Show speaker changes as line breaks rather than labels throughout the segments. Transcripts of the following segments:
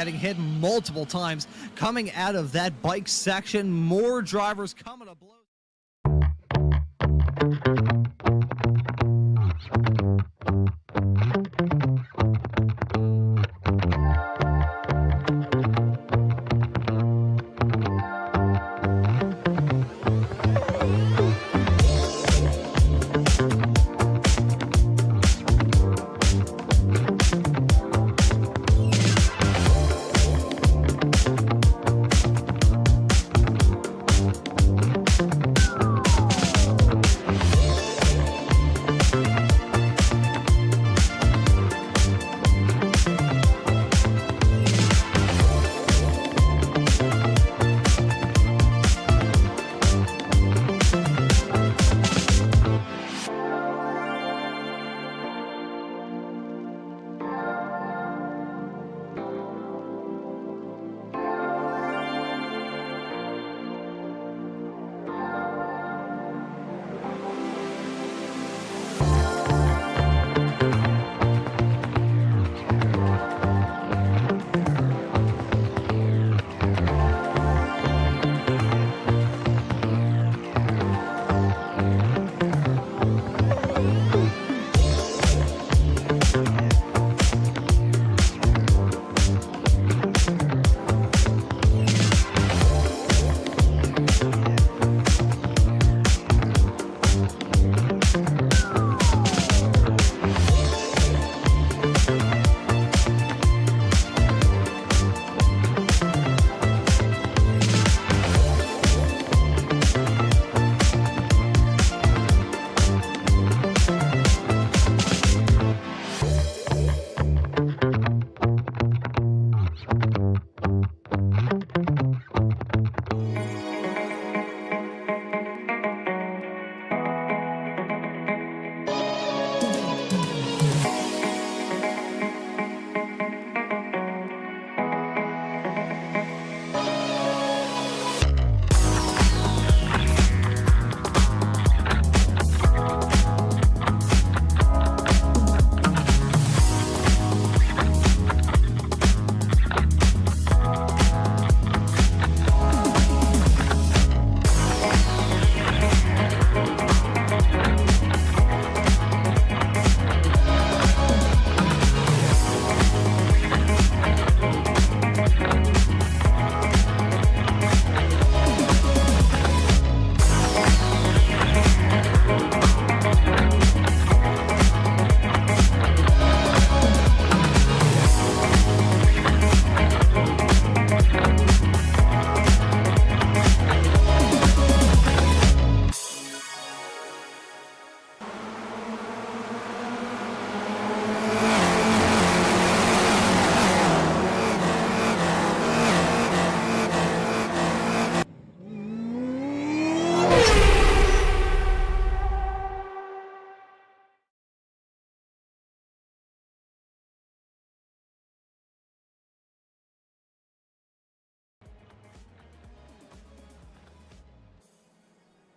getting hit multiple times coming out of that bike section. More drivers coming to blows.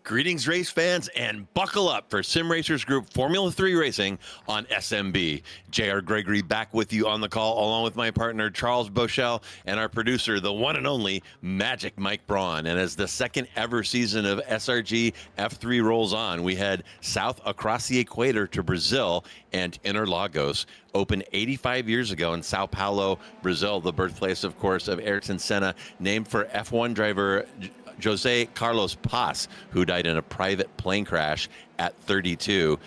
Greetings, race fans, and buckle up for Sim Racers Group Formula 3 racing on SMB. JR Gregory back with you on the call, along with my partner, Charles Boshell, and our producer, the one and only Magic Mike Braun. And as the second ever season of SRG F3 rolls on, we head south across the equator to Brazil and Interlagos. Opened 85 years ago in Sao Paulo, Brazil, the birthplace, of course, of Ayrton Senna, named for F1 driver Jose Carlos Paz, who died in a private plane crash at 32.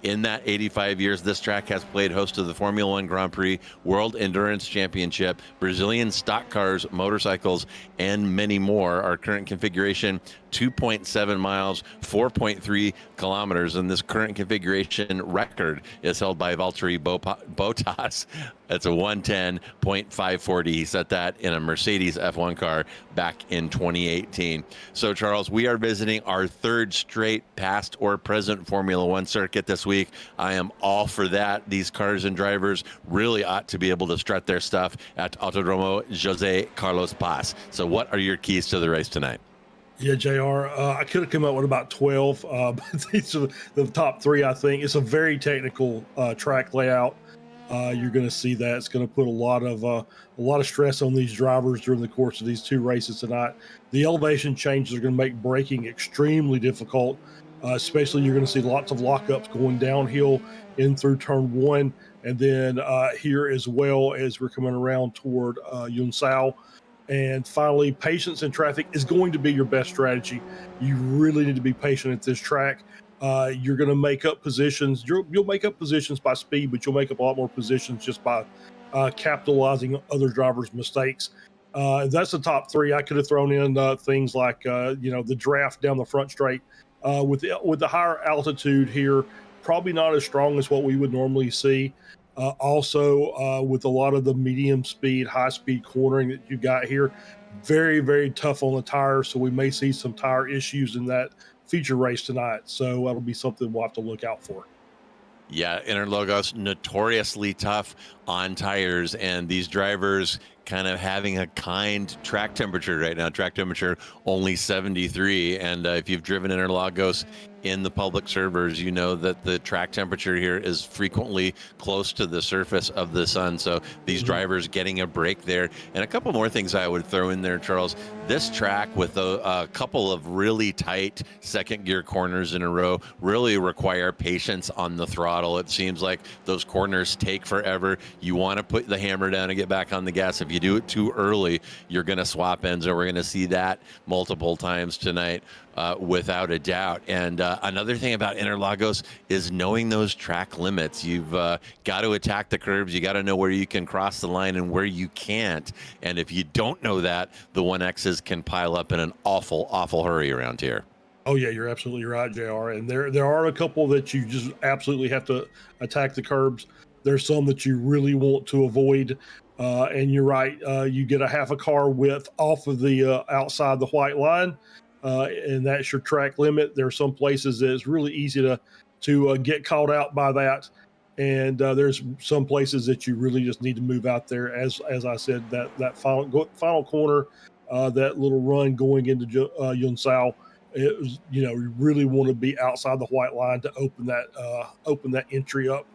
In that 85 years, this track has played host to the Formula One Grand Prix, World Endurance Championship, Brazilian stock cars, motorcycles, and many more. Our current configuration, 2.7 miles, 4.3 kilometers, and this current configuration record is held by Valtteri Bottas. That's a 110.540. He set that in a Mercedes F1 car back in 2018. So, Charles, we are visiting our third straight past or present Formula One circuit this week. I am all for that. These cars and drivers really ought to be able to strut their stuff at Autodromo Jose Carlos Paz. So what are your keys to the race tonight?
Yeah, JR, I could have come up with about 12, but these are the top three, I think. It's a very technical track layout. You're going to see that it's going to put a lot of stress on these drivers during the course of these two races tonight. The elevation changes are going to make braking extremely difficult. Especially, you're going to see lots of lockups going downhill in through turn one, and then here as well as we're coming around toward Yunsao. And finally, patience in traffic is going to be your best strategy. You really need to be patient at this track. You're going to make up positions. You'll make up positions by speed, but you'll make up a lot more positions just by capitalizing other drivers' mistakes. That's the top three. I could have thrown in things like the draft down the front straight. With the higher altitude here, probably not as strong as what we would normally see. Also, with a lot of the medium speed, high speed cornering that you got here, very, very tough on the tires. So we may see some tire issues in that feature race tonight. So that'll be something we'll have to look out for.
Yeah, Interlagos notoriously tough on tires, and these drivers kind of having a kind track temperature right now. Track temperature only 73, and if you've driven Interlagos in the public servers, you know that the track temperature here is frequently close to the surface of the sun. So these drivers getting a break there. And a couple more things I would throw in there, Charles. This track with a couple of really tight second gear corners in a row really require patience on the throttle. It seems like those corners take forever. You want to put the hammer down and get back on the gas. If you do it too early, you're going to swap ends, and we're going to see that multiple times tonight. Without a doubt. And another thing about Interlagos is knowing those track limits. You've got to attack the curbs. You got to know where you can cross the line and where you can't. And if you don't know that, the 1Xs can pile up in an awful, awful hurry around here.
Oh yeah, you're absolutely right, JR. And there are a couple that you just absolutely have to attack the curbs. There's some that you really want to avoid. And you're right. You get a half a car width off of the outside the white line. And that's your track limit. There are some places that it's really easy to get caught out by that, and there's some places that you really just need to move out there. As I said, that final corner, that little run going into Yunsao, it was, you really want to be outside the white line to open that entry up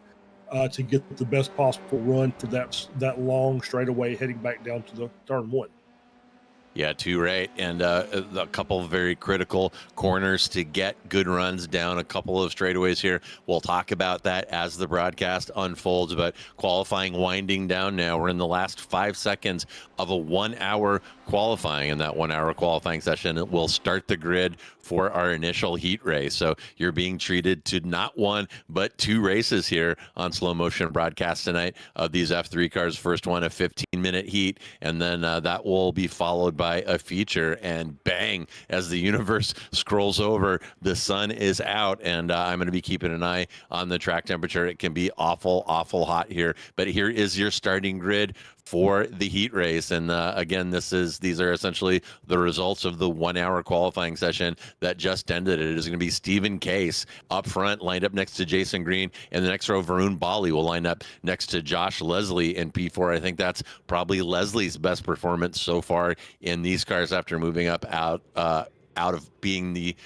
to get the best possible run for that long straightaway heading back down to the turn one.
Yeah, too right. And a couple of very critical corners to get good runs down a couple of straightaways here. We'll talk about that as the broadcast unfolds, but qualifying winding down now. We're in the last 5 seconds of a 1 hour qualifying, and that 1 hour qualifying session will start the grid for our initial heat race. So you're being treated to not one, but two races here on slow motion broadcast tonight of these F3 cars. First one, a 15-minute heat, and then that will be followed by a feature, and bang, as the universe scrolls over, the sun is out, and I'm going to be keeping an eye on the track temperature. It can be awful, awful hot here, but here is your starting grid for the heat race. And again, these are essentially the results of the 1 hour qualifying session that just ended. It is going to be Stephen Case up front, lined up next to Jason Green. In the next row, Varun Bali will line up next to Josh Leslie in P4. I think that's probably Leslie's best performance so far in these cars after moving up out of being the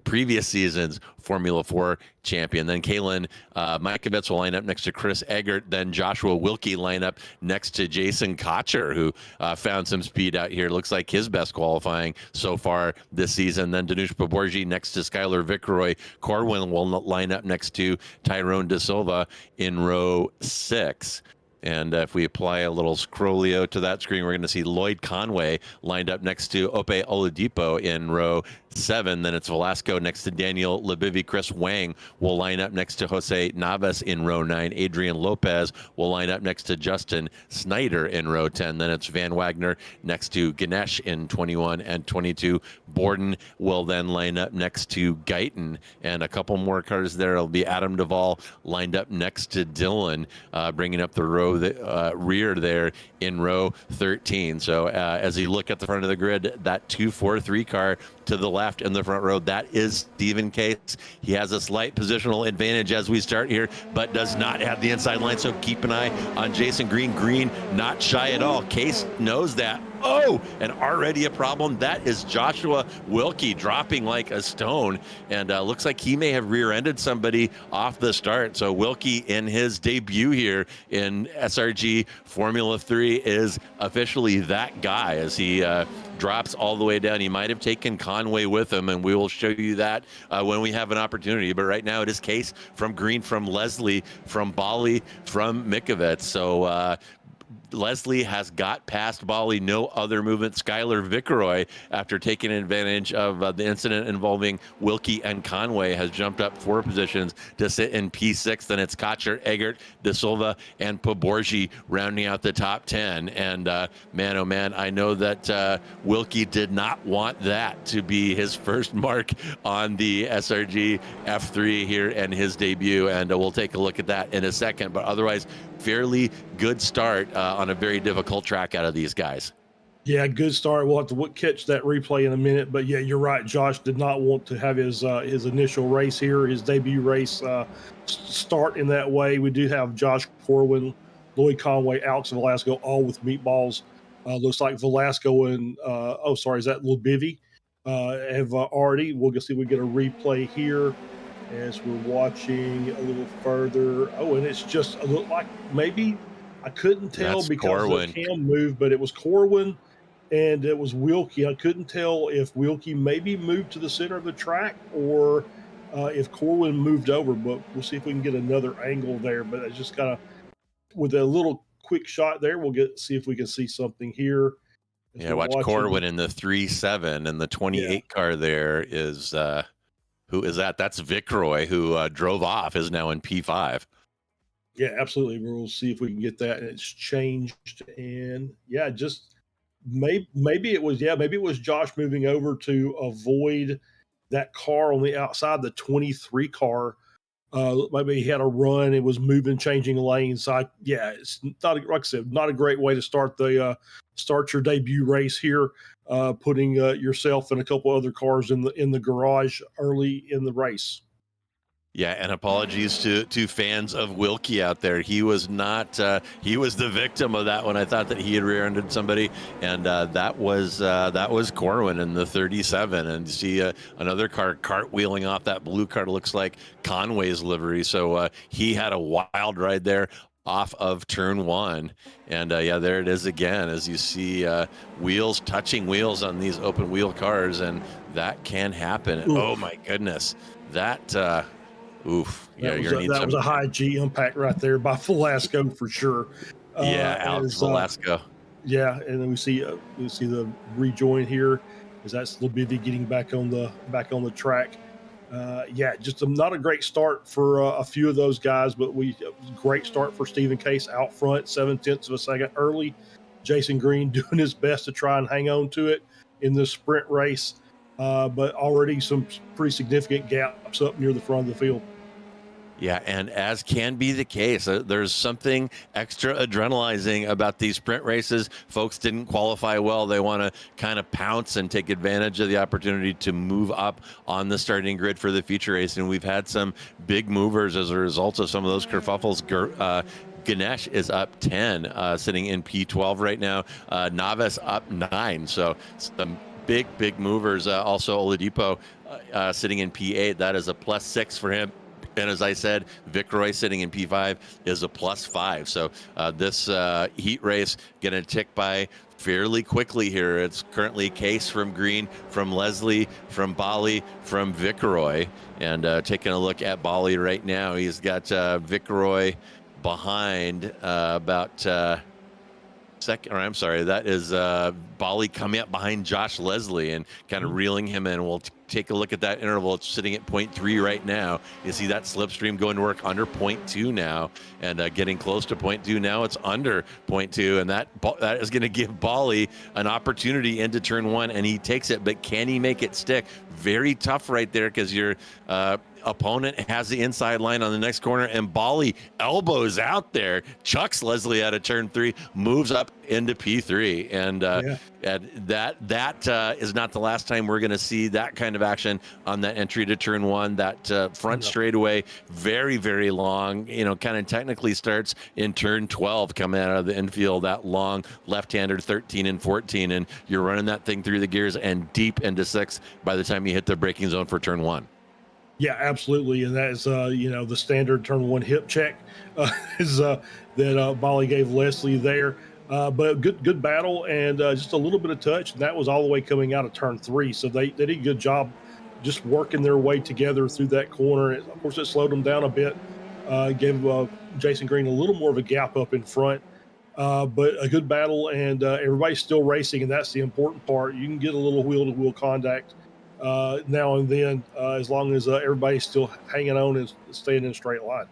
previous season's Formula 4 champion. Then Kalen Mikovits will line up next to Chris Eggert. Then Joshua Wilkie line up next to Jason Cotcher, who found some speed out here. Looks like his best qualifying so far this season. Then Danush Paborji next to Skylar Vickroy. Corwin will line up next to Tyrone De Silva in row 6. And if we apply a little scrollio to that screen, we're going to see Lloyd Conway lined up next to Ope Oladipo in row 7. Then it's Velasco next to Daniel Lebivi. Chris Wang will line up next to Jose Navas in row 9. Adrian Lopez will line up next to Justin Snyder in row 10. Then it's Van Wagner next to Ganesh in 21 and 22. Borden will then line up next to Guyton. And a couple more cars there. It'll be Adam Duvall lined up next to Dylan, bringing up the rear there in row 13. So as you look at the front of the grid, that 2-4-3 car to the left in the front row, that is Stephen Case. He has a slight positional advantage as we start here, but does not have the inside line. So keep an eye on Jason Green. Green not shy at all. Case knows that. Oh, and already a problem. That is Joshua Wilkie dropping like a stone, and looks like he may have rear-ended somebody off the start. So Wilkie, in his debut here in SRG Formula 3, is officially that guy as he drops all the way down. He might have taken Conway with him, and we will show you that when we have an opportunity. But right now it is Case from Green, from Leslie, from Bali, from Mikovits. So Leslie has got past Bali, no other movement. Skylar Vickeroy, after taking advantage of the incident involving Wilkie and Conway, has jumped up 4 positions to sit in P6. Then it's Cotcher, Eggert, De Silva, and Poborgi rounding out the top 10. And man, oh man, I know that Wilkie did not want that to be his first mark on the SRG F3 here in his debut. And we'll take a look at that in a second. But otherwise, fairly good start on a very difficult track out of these guys.
Yeah, good start. We'll have to catch that replay in a minute. But yeah, you're right. Josh did not want to have his initial race here, his debut race, start in that way. We do have Josh Corwin, Lloyd Conway, Alex Velasco, all with meatballs. Looks like Velasco and is that Lubivy have already. We'll see if we get a replay here as we're watching a little further. Oh, and it's just a little like maybe I couldn't tell. That's because Corwin. The cam moved, but it was Corwin and it was Wilkie. I couldn't tell if Wilkie maybe moved to the center of the track or if Corwin moved over, but we'll see if we can get another angle there. But it's just kind of with a little quick shot there, we'll see if we can see something here.
Yeah, watch Corwin in the 3.7, and the 28 car there is who is that? That's Vickeroy, who drove off, is now in P5.
Yeah, absolutely. We'll see if we can get that. And it's changed. And yeah, just maybe it was Josh moving over to avoid that car on the outside, the 23 car. Maybe he had a run. It was moving, changing lanes. It's not, like I said, not a great way to start your debut race here. Putting yourself and a couple other cars in the garage early in the race.
Yeah, and apologies to fans of Wilkie out there. He was not. He was the victim of that one. I thought that he had rear-ended somebody, and that was Corwin in the 37. And you see another car cartwheeling off that blue car. Looks like Conway's livery. So he had a wild ride there off of turn 1. And there it is again, as you see wheels touching wheels on these open wheel cars, and that can happen. Oof. Oh my goodness, that oof.
Yeah, that was a high G impact right there by Velasco for sure.
Alex Velasco.
Yeah, and then we see the rejoin here, as that's Lubivy getting back on the track. Just not a great start for a few of those guys, but great start for Stephen Case out front, 0.7 of a second early. Jason Green doing his best to try and hang on to it in the sprint race, but already some pretty significant gaps up near the front of the field.
Yeah, and as can be the case, there's something extra adrenalizing about these sprint races. Folks didn't qualify well. They want to kind of pounce and take advantage of the opportunity to move up on the starting grid for the feature race. And we've had some big movers as a result of some of those kerfuffles. Ganesh is up 10, sitting in P12 right now. Navas up 9. So some big movers. Also, Oladipo sitting in P8. That is a +6 for him. And as I said, Vickeroy sitting in P5 is a +5. So this heat race going to tick by fairly quickly here. It's currently Case from Green, from Leslie, from Bali, from Vickeroy. And taking a look at Bali right now, he's got Vickeroy behind that is Bali coming up behind Josh Leslie and kind of reeling him in. We'll take a look at that interval. It's sitting at 0.3 right now. You see that slipstream going to work under 0.2 now, and getting close to 0.2 now. It's under 0.2, and that is going to give Bali an opportunity into turn 1, and he takes it. But can he make it stick? Very tough right there, because your opponent has the inside line on the next corner, and Bali elbows out there, chucks Leslie out of turn 3, moves up into P3, and that is not the last time we're going to see that kind kind of action on that entry to turn one. That front straightaway, very, very long, kind of technically starts in turn 12 coming out of the infield, that long left-hander 13 and 14, and you're running that thing through the gears and deep into sixth by the time you hit the braking zone for turn one.
Yeah, absolutely, and that is the standard turn one hip check is that Bolly gave Leslie there. But good battle and just a little bit of touch. And that was all the way coming out of turn three. So they did a good job just working their way together through that corner. Of course, it slowed them down a bit, gave Jason Green a little more of a gap up in front. But a good battle, and everybody's still racing, and that's the important part. You can get a little wheel-to-wheel contact now and then, as long as everybody's still hanging on and staying in a straight line.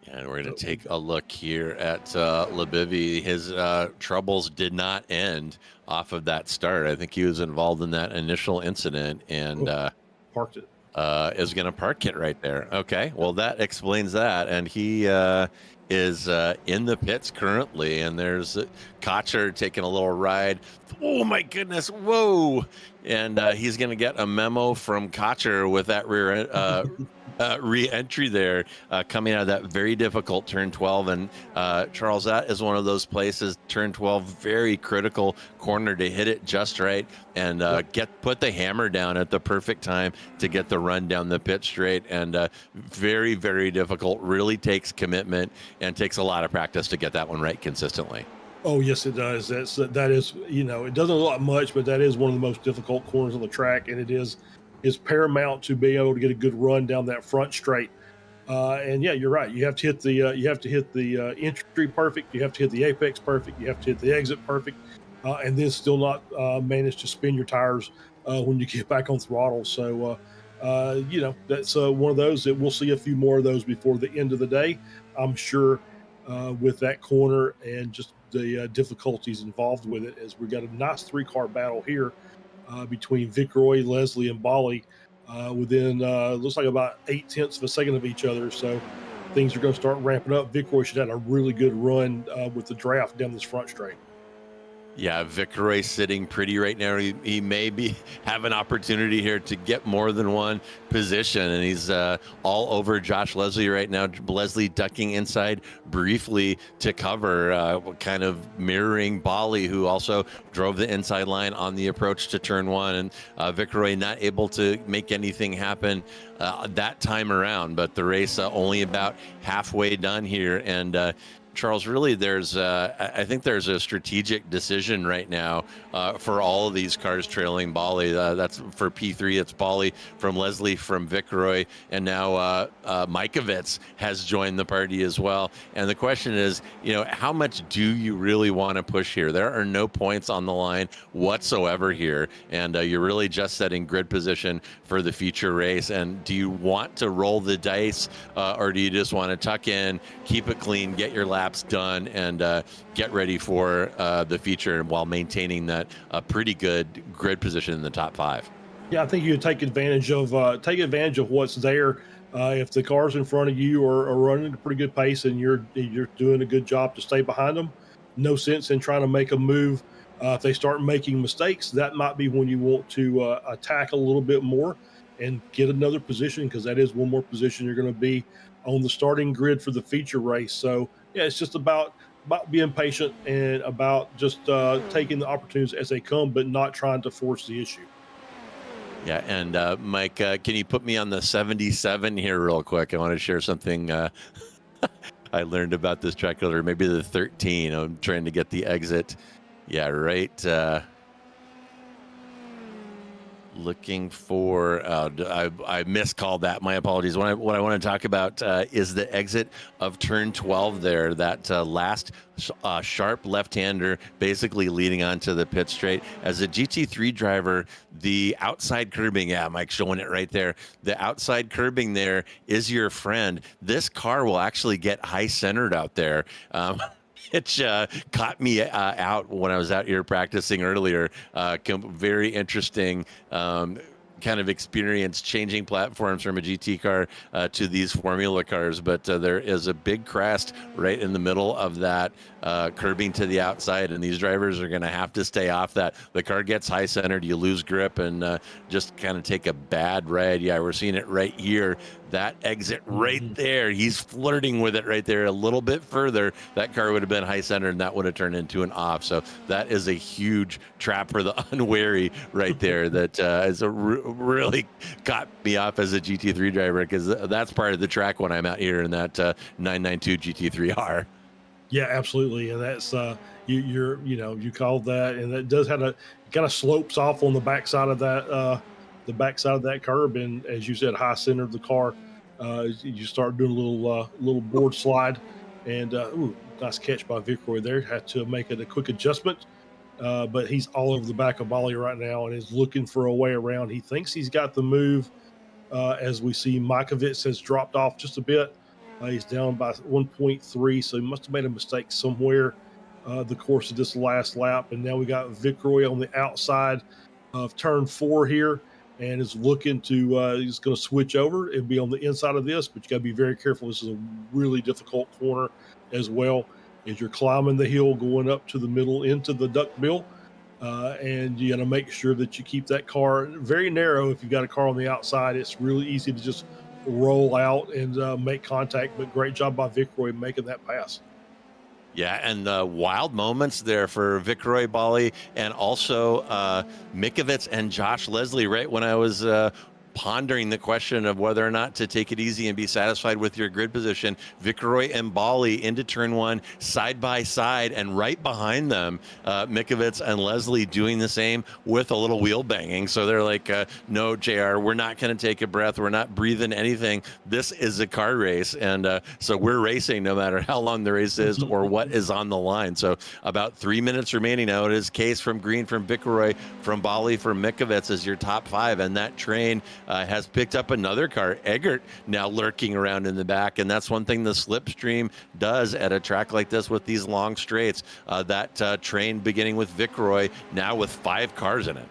And we're going to take a look here at Lebivy. His troubles did not end off of that start. I think he was involved in that initial incident and
parked it.
Is going to park it right there. Okay, well, that explains that. And he is in the pits currently. And there's Cotcher taking a little ride. Oh, my goodness. Whoa. And he's going to get a memo from Cotcher with that rear re-entry there coming out of that very difficult turn 12. And Charles, that is one of those places, turn 12, very critical corner to hit it just right and put the hammer down at the perfect time to get the run down the pit straight. And very, very difficult, really takes commitment and takes a lot of practice to get that one right consistently.
Oh, yes, it does. That is, it doesn't look like much, but that is one of the most difficult corners on the track, and it is paramount to be able to get a good run down that front straight. And yeah, you're right. You have to hit the entry perfect. You have to hit the apex perfect. You have to hit the exit perfect, and then still not manage to spin your tires when you get back on throttle. So that's one of those that we'll see a few more of those before the end of the day, I'm sure, with that corner and just the difficulties involved with it. As we got a nice 3-car battle here. Between Viceroy, Leslie, and Bolly within looks like about 0.8 of a second of each other. So things are going to start ramping up. Viceroy should have a really good run with the draft down this front straight.
Yeah, Viceroy sitting pretty right now. He may have an opportunity here to get more than one position, and he's all over Josh Leslie right now. Leslie ducking inside briefly to cover, kind of mirroring Bolly, who also drove the inside line on the approach to turn one, and Viceroy not able to make anything happen that time around. But the race only about halfway done here, and Charles, really, I think there's a strategic decision right now for all of these cars trailing Bolly. That's for P3. It's Bolly from Leslie from Viceroy, and now Mikovits has joined the party as well. And the question is, how much do you really want to push here? There are no points on the line whatsoever here, and you're really just setting grid position for the future race. And do you want to roll the dice, or do you just want to tuck in, keep it clean, get your laps done, and get ready for the feature while maintaining that pretty good grid position in the top 5?
Yeah, I think you take advantage of what's there. If the cars in front of you are running at a pretty good pace and you're doing a good job to stay behind them, no sense in trying to make a move. If they start making mistakes, that might be when you want to attack a little bit more and get another position, because that is one more position you're going to be on the starting grid for the feature race. So yeah, it's just about being patient and about just taking the opportunities as they come, but not trying to force the issue.
Yeah, and Mike, can you put me on the 77 here real quick? I want to share something I learned about this track color, maybe the 13. I'm trying to get the exit. Yeah, right. Looking for, I miscalled that. My apologies. What I want to talk about is the exit of turn 12 there. That last sharp left-hander basically leading onto the pit straight. As a GT3 driver, the outside curbing, yeah, Mike's showing it right there. The outside curbing there is your friend. This car will actually get high-centered out there. It caught me out when I was out here practicing earlier. Very interesting kind kind of experience changing platforms from a GT car to these Formula cars, but there is a big crest right in the middle of that curbing to the outside, and these drivers are going to have to stay off that. The car gets high centered, you lose grip, and just kind of take a bad ride. Yeah, we're seeing it right here. That exit right there, he's flirting with it right there. A little bit further, that car would have been high centered, and that would have turned into an off. So that is a huge trap for the unwary right there. That is really got me off as a GT3 driver, because that's part of the track when I'm out here in that 992 GT3R.
Yeah, absolutely, and that's you called that, and that does have a kind of slopes off on the backside of that curb, and as you said, high center of the car. You start doing a little board slide, and nice catch by Viceroy there. Had to make it a quick adjustment, but he's all over the back of Bolly right now and is looking for a way around. He thinks he's got the move. As we see, Makovitz has dropped off just a bit. He's down by 1.3, so he must have made a mistake somewhere the course of this last lap. And now we got Viceroy on the outside of turn 4 here, and is looking to he's going to switch over and be on the inside of this, but you got to be very careful. This is a really difficult corner as well, as you're climbing the hill going up to the middle into the duckbill, and you got to make sure that you keep that car very narrow. If you've got a car on the outside, it's really easy to just roll out and make contact, but great job by Viceroy making that pass.
Yeah, and the wild moments there for Viceroy, Bolly, and also Mikovits and Josh Leslie, right when I was pondering the question of whether or not to take it easy and be satisfied with your grid position. Viceroy and Bolly into turn 1 side by side, and right behind them, Mikovits and Leslie doing the same with a little wheel banging. So they're like, no, JR, we're not going to take a breath. We're not breathing anything. This is a car race. And so we're racing no matter how long the race is or what is on the line. So about 3 minutes remaining now. It is Case from Green, from Viceroy, from Bolly, from Mikovits as your top 5. And that train has picked up another car, Eggert, now lurking around in the back. And that's one thing the slipstream does at a track like this with these long straights. That train beginning with Viceroy, now with 5 cars in it.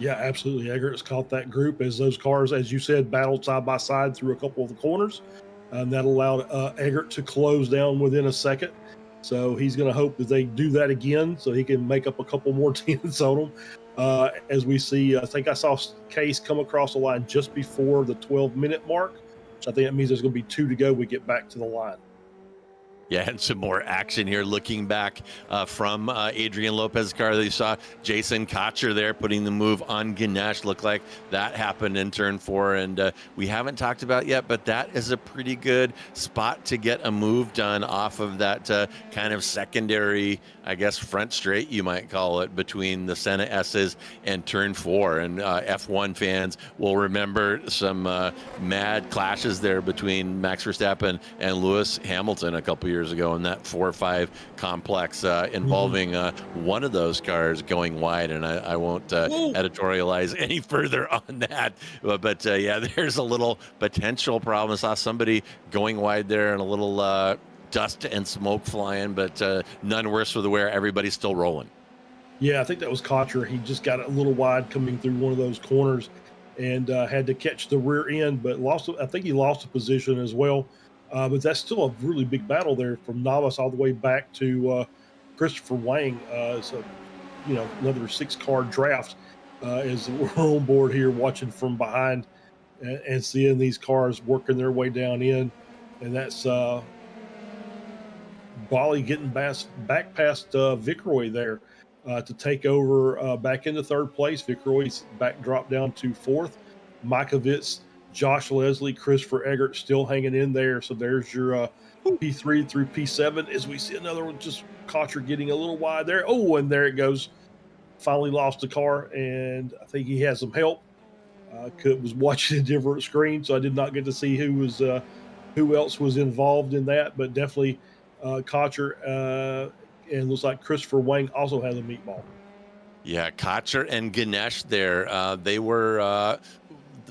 Yeah, absolutely. Eggert's caught that group as those cars, as you said, battled side by side through a couple of the corners. And that allowed Eggert to close down within a second. So he's going to hope that they do that again so he can make up a couple more tenths on them. As we see, I think I saw Case come across the line just before the 12-minute mark. So I think that means there's going to be 2 to go. We get back to the line.
Yeah, and some more action here. Looking back from Adrian Lopez's car, you saw Jason Cotcher there putting the move on Ganesh. Looked like that happened in turn 4, and we haven't talked about yet, but that is a pretty good spot to get a move done off of that kind of secondary, I guess, front straight, you might call it, between the Senna S's and turn 4. And F1 fans will remember some mad clashes there between Max Verstappen and Lewis Hamilton a couple years ago in that 4-5 complex involving one of those cars going wide, and I won't editorialize any further on that, but yeah, there's a little potential problem. I saw somebody going wide there and a little dust and smoke flying, but none worse for the wear. Everybody's still rolling.
Yeah, I think that was Cotcher. He just got it a little wide coming through one of those corners and had to catch the rear end, but I think he lost a position as well. But that's still a really big battle there from Navas all the way back to Christopher Wang. So, another 6-car draft as we're on board here watching from behind and seeing these cars working their way down in. And that's Bolly getting back past Viceroy there to take over back into 3rd place. Viceroy's back dropped down to 4th. Makovitz, Josh Leslie, Christopher Eggert still hanging in there. So there's your P3 through P7 as we see another one, just Cotcher getting a little wide there. Oh, and there it goes. Finally lost the car, and I think he has some help. Was watching a different screen, so I did not get to see who else was involved in that, but definitely Cotcher, and looks like Christopher Wang also has a meatball.
Yeah, Cotcher and Ganesh there. They were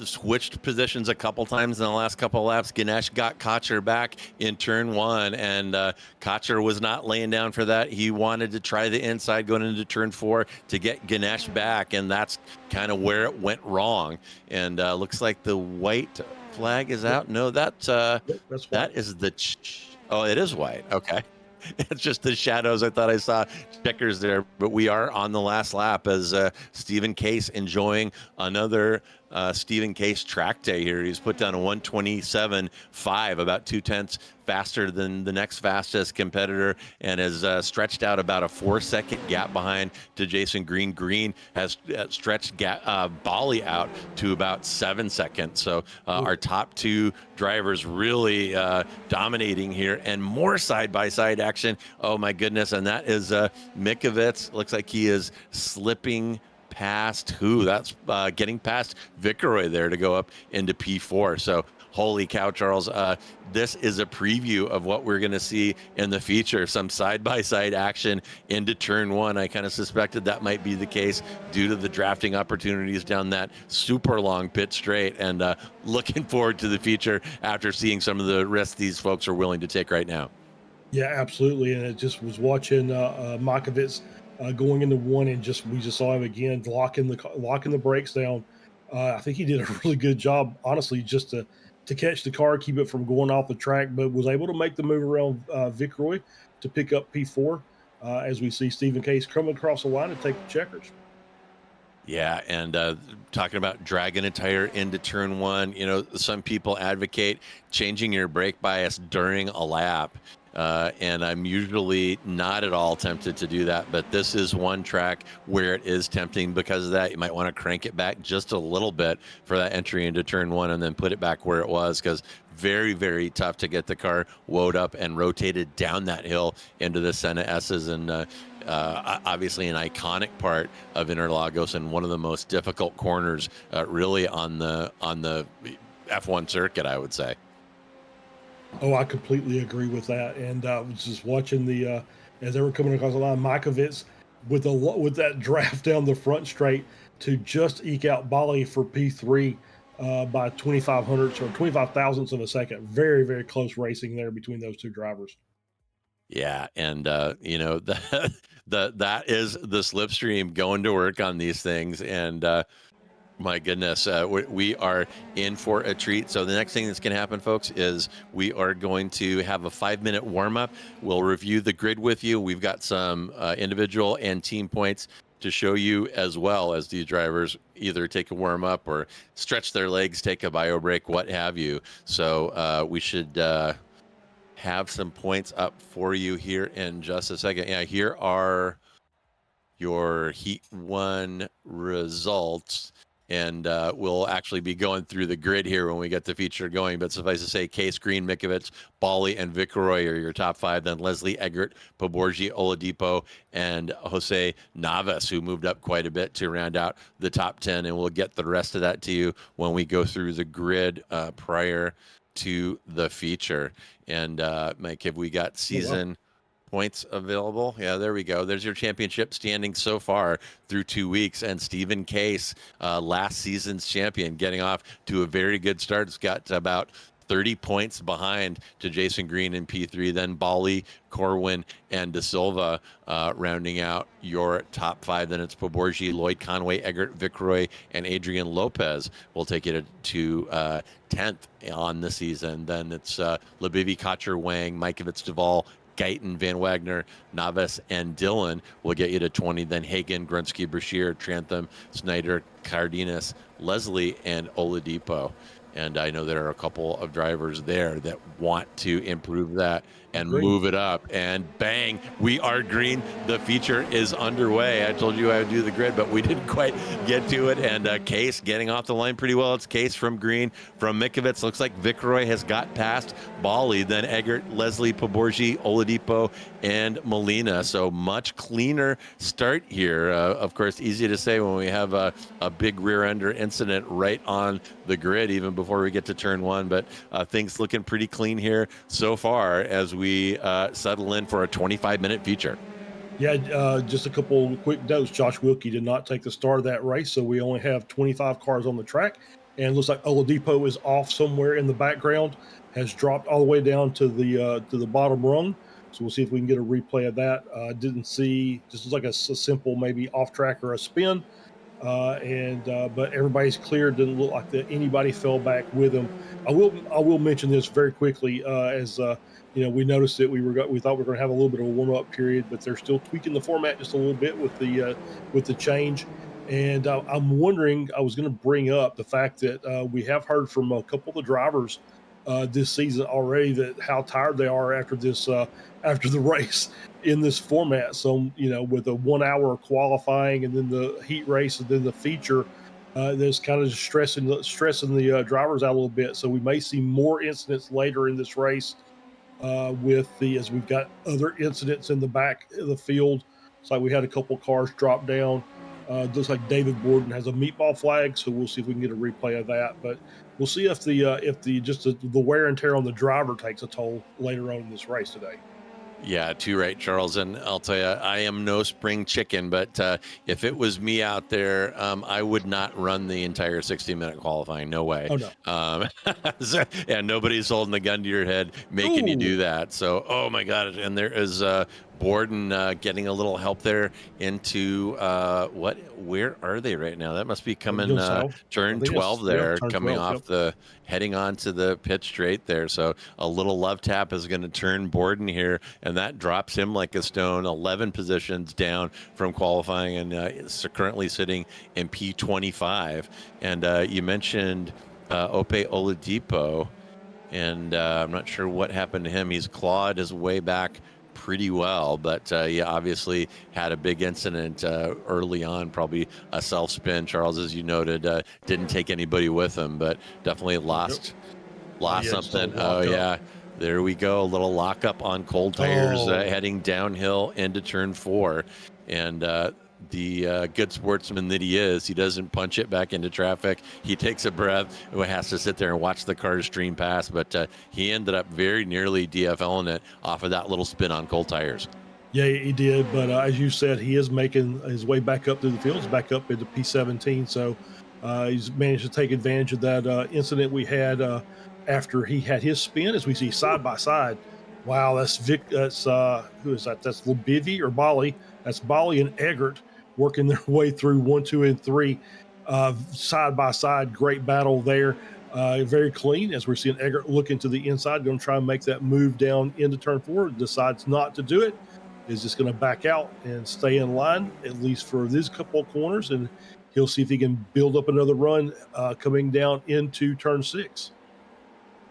switched positions a couple times in the last couple of laps. Ganesh got Cotcher back in turn one, and Cotcher was not laying down for that. He wanted to try the inside going into turn four to get Ganesh back, and that's kind of where it went wrong. And looks like the white flag is out. No, that's
white.
That is the oh, it is white. Okay. It's just the shadows. I thought I saw checkers there, but we are on the last lap as Stephen Case enjoying another Stephen Case track day here. He's put down a 127.5, about 0.2 faster than the next fastest competitor, and has stretched out about a 4-second gap behind to Jason Green. Green has stretched Bali out to about 7 seconds. So our top two drivers really dominating here, and more side-by-side action. Oh my goodness. And that is Mikovits. Looks like he is slipping past who? That's getting past Vicaroy there to go up into P4. So holy cow, Charles. This is a preview of what we're going to see in the future. Some side-by-side action into turn one. I kind of suspected that might be the case due to the drafting opportunities down that super long pit straight, and looking forward to the future after seeing some of the risks these folks are willing to take right now.
Yeah, absolutely. And it just was watching Makovitz going into one, and we just saw him again locking the brakes down. I think he did a really good job, honestly, just to catch the car, keep it from going off the track, but was able to make the move around Vicaroy to pick up P4 as we see Stephen Case coming across the line to take the checkers.
Yeah, and talking about dragging a tire into turn one, some people advocate changing your brake bias during a lap. And I'm usually not at all tempted to do that, but this is one track where it is tempting because of that. You might want to crank it back just a little bit for that entry into turn one and then put it back where it was, because very, very tough to get the car woed up and rotated down that hill into the Senna S's, and obviously an iconic part of Interlagos and one of the most difficult corners really on the F1 circuit, I would say.
Oh, I completely agree with that. And I was just watching as they were coming across the line, Mikovits with that draft down the front straight to just eke out Bali for P3 by 25 hundredths or 25 thousandths of a second. Very, very close racing there between those two drivers.
Yeah, and that is the slipstream going to work on these things, and my goodness, we are in for a treat. So the next thing that's going to happen, folks, is we are going to have a 5-minute warm-up. We'll review the grid with you. We've got some individual and team points to show you, as well as these drivers either take a warm-up or stretch their legs, take a bio break, what have you. So we should have some points up for you here in just a second. Yeah, here are your Heat 1 results. And we'll actually be going through the grid here when we get the feature going. But suffice to say, Case, Green, Mikovits, Bali, and Vicaroy are your top five. Then Leslie, Eggert, Poborgi, Oladipo, and Jose Navas, who moved up quite a bit to round out the top 10. And we'll get the rest of that to you when we go through the grid prior to the feature. And Mike, have we got season points available? Yeah, there we go. There's your championship standing so far through 2 weeks. And Stephen Case, last season's champion, getting off to a very good start. It's got about 30 points behind to Jason Green in P3, then Bali, Corwin, and De Silva rounding out your top five. Then it's Poborgi, Lloyd Conway, Eggert, Vicaroy, and Adrian Lopez will take you to 10th on the season. Then it's Lebivi, Cotcher, Wang, Mikovits, Duvall, Guyton, Van Wagner, Navas, and Dillon will get you to 20. Then Hagen, Grunsky, Brashear, Trantham, Snyder, Cardenas, Leslie, and Oladipo. And I know there are a couple of drivers there that want to improve that and move it up. And bang, we are green. The feature is underway. I told you I would do the grid, but we didn't quite get to it. And Case getting off the line pretty well. It's Case from Green. From Mikovits, looks like Vicaroy has got past Bali. Then Eggert, Leslie, Poborgi, Oladipo, and Molina. So much cleaner start here. Of course, easy to say when we have a big rear ender incident right on the grid, even before we get to turn one. But things looking pretty clean here so far as we settle in for a 25-minute feature.
Yeah, just a couple quick notes. Josh Wilkie did not take the start of that race, so we only have 25 cars on the track. and looks like Oladipo is off somewhere in the background, has dropped all the way down to the bottom rung. So we'll see if we can get a replay of that. Didn't see, just like a simple maybe off track or a spin. But everybody's clear. Didn't look like that anybody fell back with him. I will mention this very quickly. As we noticed that we thought we were going to have a little bit of a warm up period, but they're still tweaking the format just a little bit with the change. And I'm wondering, I was going to bring up the fact that we have heard from a couple of the drivers this season already that how tired they are after this after the race in this format. So with a 1 hour qualifying and then the heat race and then the feature, that's kind of stressing the drivers out a little bit. So we may see more incidents later in this race as we've got other incidents in the back of the field. It's like we had a couple cars drop down. Looks like David Borden has a meatball flag, so we'll see if we can get a replay of that. But we'll see if the wear and tear on the driver takes a toll later on in this race today.
Yeah, too right, Charles. And I'll tell you, I am no spring chicken, but if it was me out there, I would not run the entire 60-minute qualifying. No way.
Oh, no.
And nobody's holding the gun to your head making you do that. So, oh my God. And there is Borden getting a little help there into where are they right now? That must be coming turn 12 there, coming 12, off heading on to the pit straight there. So a little love tap is going to turn Borden here, and that drops him like a stone, 11 positions down from qualifying, and is currently sitting in P25. And you mentioned Ope Oladipo, and I'm not sure what happened to him. He's clawed his way back pretty well, but obviously had a big incident early on, probably a self-spin. Charles, as you noted, didn't take anybody with him, but definitely lost something. There we go, a little lockup on cold tires heading downhill into turn 4, and the good sportsman that he is, he doesn't punch it back into traffic. He takes a breath, has to sit there and watch the cars stream past, but he ended up very nearly DFLing it off of that little spin on cold tires.
Yeah, he did, but as you said, he is making his way back up through the fields, back up into P17, so he's managed to take advantage of that incident we had after he had his spin, as we see side by side. Wow, that's who is that? That's Bivy or Bali. That's Bali and Eggert working their way through 1, 2, and 3 side by side. Great battle there. Very clean, as we're seeing Eggert look into the inside, going to try and make that move down into turn 4. Decides not to do it. Is just going to back out and stay in line, at least for this couple of corners, and he'll see if he can build up another run coming down into turn 6.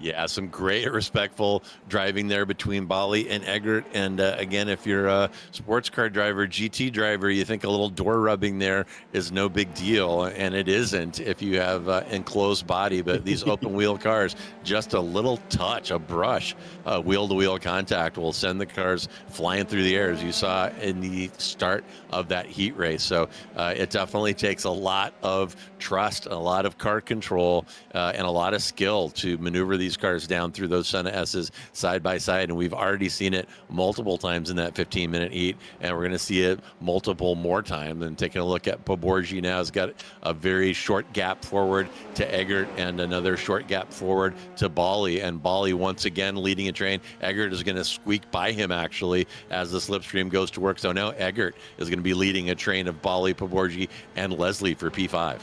Yeah, some great respectful driving there between Bali and Eggert. And again, if you're a sports car driver, GT driver, you think a little door rubbing there is no big deal. And it isn't if you have enclosed body. But these open wheel cars, just a little touch, a brush, wheel-to-wheel contact will send the cars flying through the air, as you saw in the start of that heat race. So it definitely takes a lot of trust, a lot of car control, and a lot of skill to maneuver these cars down through those Senna S's side by side, and we've already seen it multiple times in that 15-minute heat, and we're going to see it multiple more times. And taking a look at Poborgi now, has got a very short gap forward to Eggert and another short gap forward to Bali, and Bali once again leading a train. Eggert is going to squeak by him actually as the slipstream goes to work. So now Eggert is going to be leading a train of Bali, Poborgi, and Leslie for P5.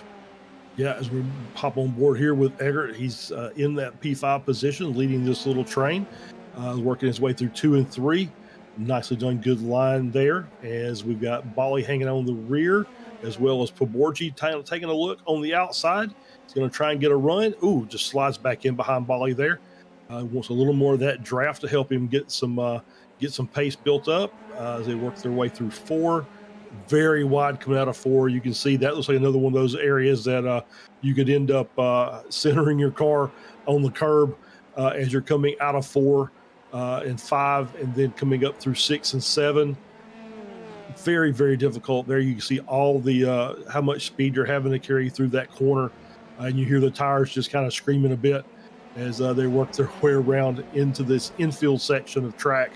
Yeah, as we hop on board here with Eggert, he's in that P5 position, leading this little train, working his way through 2 and 3. Nicely done, good line there. As we've got Bali hanging on the rear, as well as Poborgi taking a look on the outside. He's going to try and get a run. Ooh, just slides back in behind Bali there. Wants a little more of that draft to help him get some pace built up as they work their way through 4. Very wide coming out of 4. You can see that looks like another one of those areas that you could end up centering your car on the curb as you're coming out of 4 and 5, and then coming up through 6 and 7. Very, very difficult. There you can see all the how much speed you're having to carry through that corner, and you hear the tires just kind of screaming a bit as they work their way around into this infield section of track.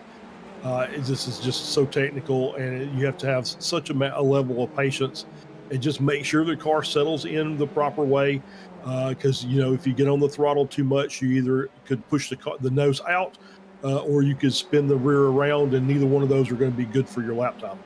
This is just so technical, and you have to have such a level of patience and just make sure the car settles in the proper way. Because if you get on the throttle too much, you either could push the nose out, or you could spin the rear around, and neither one of those are going to be good for your lap time.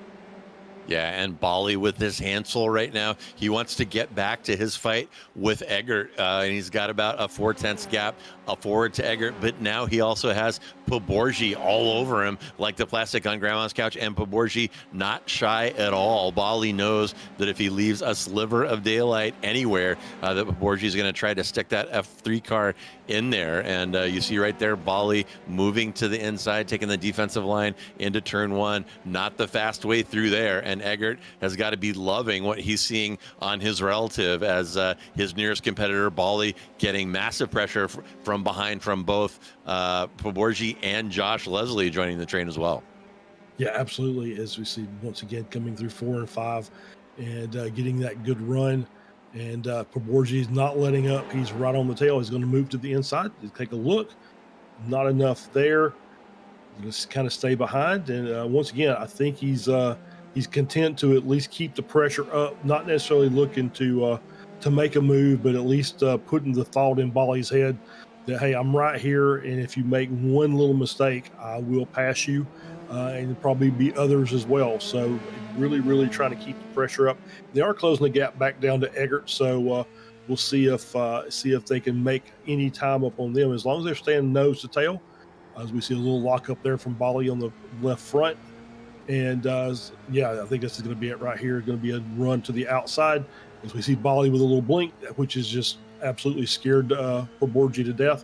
Yeah, and Bali with his Hansel right now, he wants to get back to his fight with Eggert, and he's got about a 4/10 gap forward to Eggert, but now he also has Poborji all over him like the plastic on Grandma's couch, and Poborji not shy at all. Bali knows that if he leaves a sliver of daylight anywhere, that Poborji is going to try to stick that F3 car in there, and you see right there Bali moving to the inside, taking the defensive line into turn one, not the fast way through there, and Eggert has got to be loving what he's seeing on his relative as his nearest competitor, Bali, getting massive pressure from behind from both Poborji and Josh Leslie joining the train as well.
Yeah, absolutely. As we see once again coming through 4 and 5 and getting that good run. And Poborji is not letting up. He's right on the tail. He's going to move to the inside. Take a look. Not enough there. Just kind of stay behind. And once again, I think he's content to at least keep the pressure up. Not necessarily looking to make a move, but at least putting the thought in Bali's head that, hey, I'm right here, and if you make one little mistake, I will pass you, and there'll probably be others as well. So really, really trying to keep the pressure up. They are closing the gap back down to Eggert, so we'll see if they can make any time up on them. As long as they're staying nose to tail, as we see a little lock up there from Bali on the left front. And yeah, I think this is going to be it right here. It's going to be a run to the outside as we see Bali with a little blink, which is just absolutely scared Poborji to death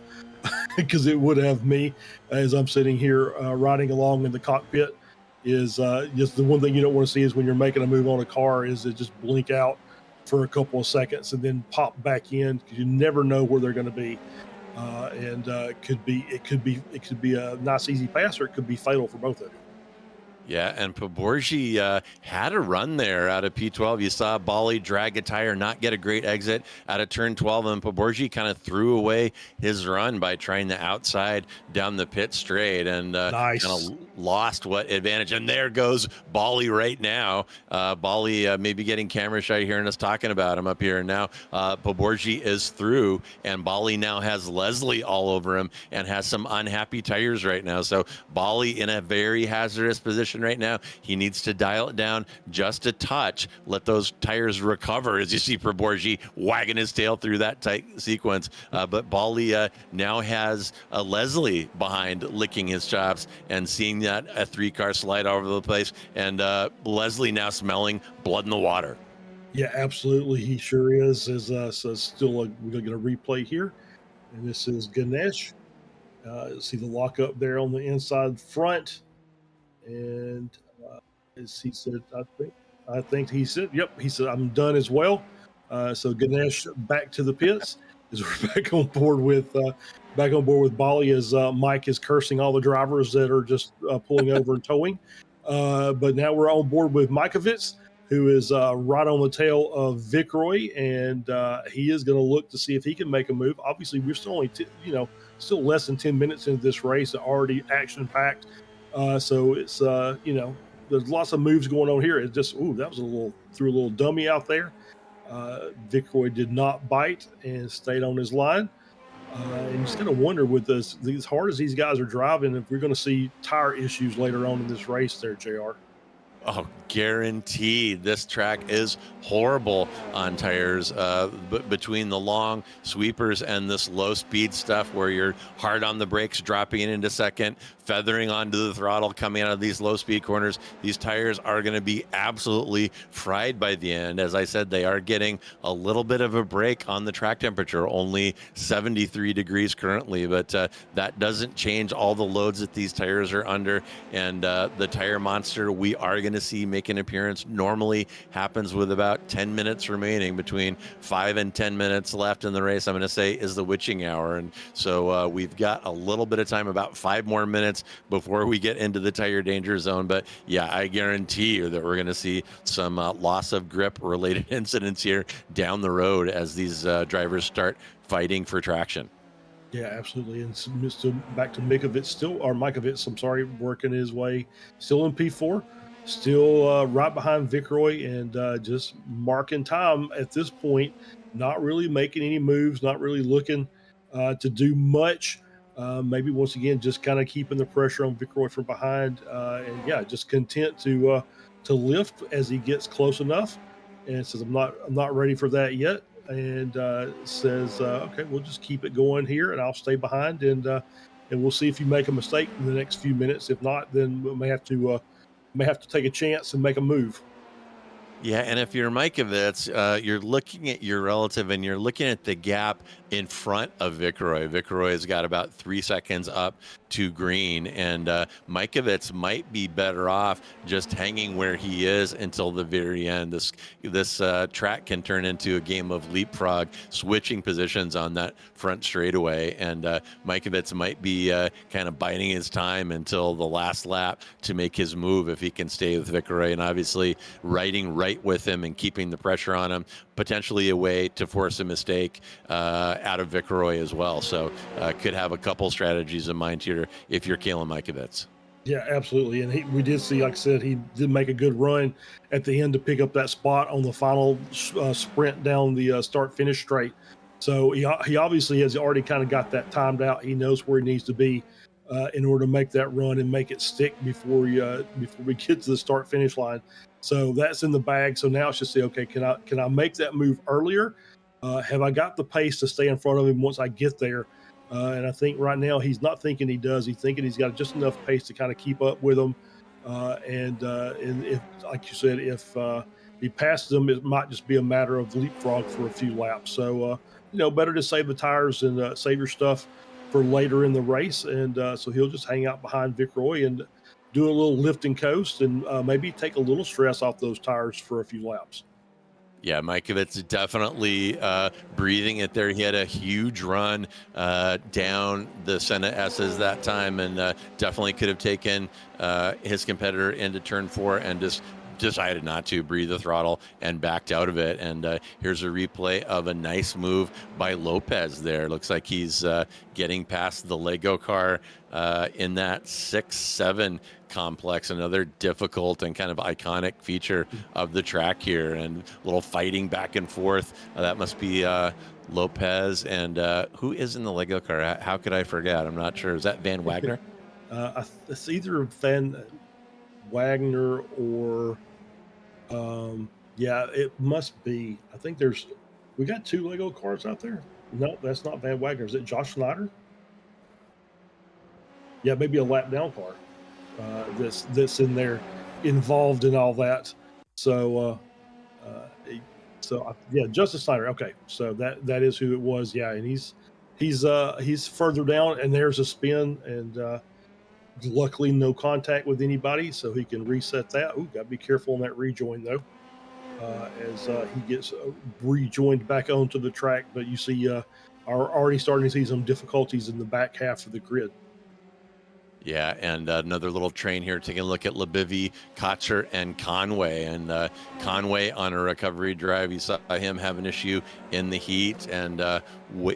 because it would have me as I'm sitting here riding along in the cockpit. Is just the one thing you don't want to see is when you're making a move on a car is it just blink out for a couple of seconds and then pop back in because you never know where they're going to be. And it could be a nice easy pass, or it could be fatal for both of you.
Yeah, and Poborji had a run there out of P12. You saw Bali drag a tire, not get a great exit out of turn 12, and Poborji kind of threw away his run by trying the outside down the pit straight and
Nice.
kind of lost what advantage. And there goes Bali right now. Bali maybe getting camera shy hearing us talking about him up here. And now Poborji is through, and Bali now has Leslie all over him and has some unhappy tires right now. So Bali in a very hazardous position right now. He needs to dial it down just a touch, let those tires recover as you see Poborji wagging his tail through that tight sequence. But Bali now has Leslie behind licking his chops and seeing that F3 car slide all over the place, and Leslie now smelling blood in the water.
Yeah, absolutely. He sure is. So still, we're going to get a replay here. And this is Ganesh. See the lockup there on the inside front. And as he said, I think he said, yep, he said, I'm done as well. So Ganesh back to the pits as we're back on board with Bali as Mike is cursing all the drivers that are just pulling over and towing. But now we're on board with Mikovits, who is right on the tail of Gregory, and he is going to look to see if he can make a move. Obviously, we're still only, still less than 10 minutes into this race, already action-packed. So it's, there's lots of moves going on here. It's just, that was threw a little dummy out there. Gregory did not bite and stayed on his line. And you just kind of wonder with this, as hard as these guys are driving, if we're going to see tire issues later on in this race there, JR.
Oh, guaranteed. This track is horrible on tires, but between the long sweepers and this low speed stuff where you're hard on the brakes, dropping it into second, feathering onto the throttle, coming out of these low speed corners, these tires are going to be absolutely fried by the end. As I said, they are getting a little bit of a break on the track temperature, only 73 degrees currently, but that doesn't change all the loads that these tires are under. And the tire monster we are going to see make an appearance normally happens with about 10 minutes remaining, between 5 and 10 minutes left in the race. I'm going to say is the witching hour. And so we've got a little bit of time, about 5 more minutes before we get into the tire danger zone. But yeah, I guarantee you that we're going to see some loss of grip related incidents here down the road as these drivers start fighting for traction.
Yeah, absolutely. And still back to Mikovits, I'm sorry, working his way still in P4. still right behind Vicroy and just marking time at this point, not really making any moves, not really looking to do much. Maybe once again, just kind of keeping the pressure on Vicroy from behind, and yeah, just content to lift as he gets close enough, and says, I'm not ready for that yet," and says, "Okay, we'll just keep it going here, and I'll stay behind, and we'll see if you make a mistake in the next few minutes. If not, then we may have to take a chance and make a move."
Yeah, and if you're Mikovits, you're looking at your relative and you're looking at the gap in front of Vicroy. Vicroy's got about 3 seconds up to green, and Mikovits might be better off just hanging where he is until the very end. This track can turn into a game of leapfrog, switching positions on that front straightaway, and Mikovits might be kind of biding his time until the last lap to make his move if he can stay with Vicroy, and obviously riding right with him and keeping the pressure on him, potentially a way to force a mistake out of Vicroy as well. So could have a couple strategies in mind here if you're Kalen Mikovits.
Yeah, absolutely. And we did see, like I said, he did make a good run at the end to pick up that spot on the final sprint down the start-finish straight. So he obviously has already kind of got that timed out. He knows where he needs to be in order to make that run and make it stick before we get to the start-finish line. So that's in the bag. So now it's just say, okay, can I make that move earlier? Have I got the pace to stay in front of him once I get there? And I think right now he's not thinking he does. He's thinking he's got just enough pace to kind of keep up with him. And if, like you said, if he passes him, it might just be a matter of leapfrog for a few laps. So, better to save the tires and save your stuff for later in the race. And so he'll just hang out behind Vicroy and do a little lift and coast and maybe take a little stress off those tires for a few laps.
Yeah, Mikovits definitely breathing it there. He had a huge run down the Senna S's that time, and definitely could have taken his competitor into turn 4 and just decided not to, breathe the throttle and backed out of it. And here's a replay of a nice move by Lopez there. Looks like he's getting past the Lego car in that 6-7 complex, another difficult and kind of iconic feature of the track here, and a little fighting back and forth. That must be Lopez, and who is in the Lego car? How could I forget? I'm not sure. Is that Van Wagner?
It's either Van Wagner or yeah, it must be. I think we got 2 Lego cars out there. No, that's not Van Wagner. Is it Josh Schneider? Yeah, maybe a lap down car that's in there, involved in all that. So yeah, Justice Snyder. Okay, so that is who it was. Yeah, and he's further down, and there's a spin, and luckily no contact with anybody, so he can reset that. Ooh, gotta be careful on that rejoin though, as he gets rejoined back onto the track. But you see, are already starting to see some difficulties in the back half of the grid.
Yeah, and another little train here, taking a look at Lebivy, Cotcher, and Conway. And Conway on a recovery drive, you saw him have an issue in the heat and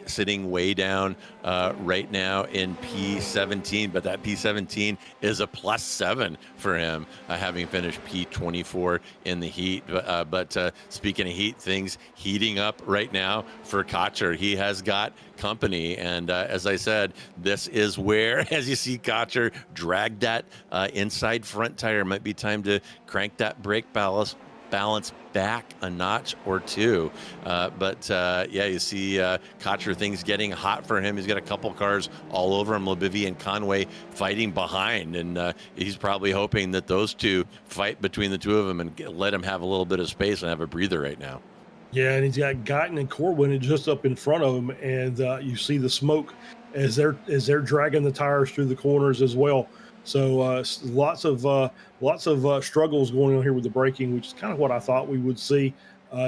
sitting way down right now in P17. But that P17 is a +7 for him, having finished P24 in the heat. But speaking of heat, things heating up right now for Cotcher. He has got company, and as I said, this is where, as you see Cotcher drag that inside front tire, might be time to crank that brake balance back a notch or two. But yeah, you see Cotcher, things getting hot for him. He's got a couple cars all over him, Lebivy and Conway fighting behind, and he's probably hoping that those two fight between the two of them and let him have a little bit of space and have a breather right now.
Yeah, and he's got Guyton and Corwin just up in front of him, and you see the smoke as they're dragging the tires through the corners as well. So lots of struggles going on here with the braking, which is kind of what I thought we would see.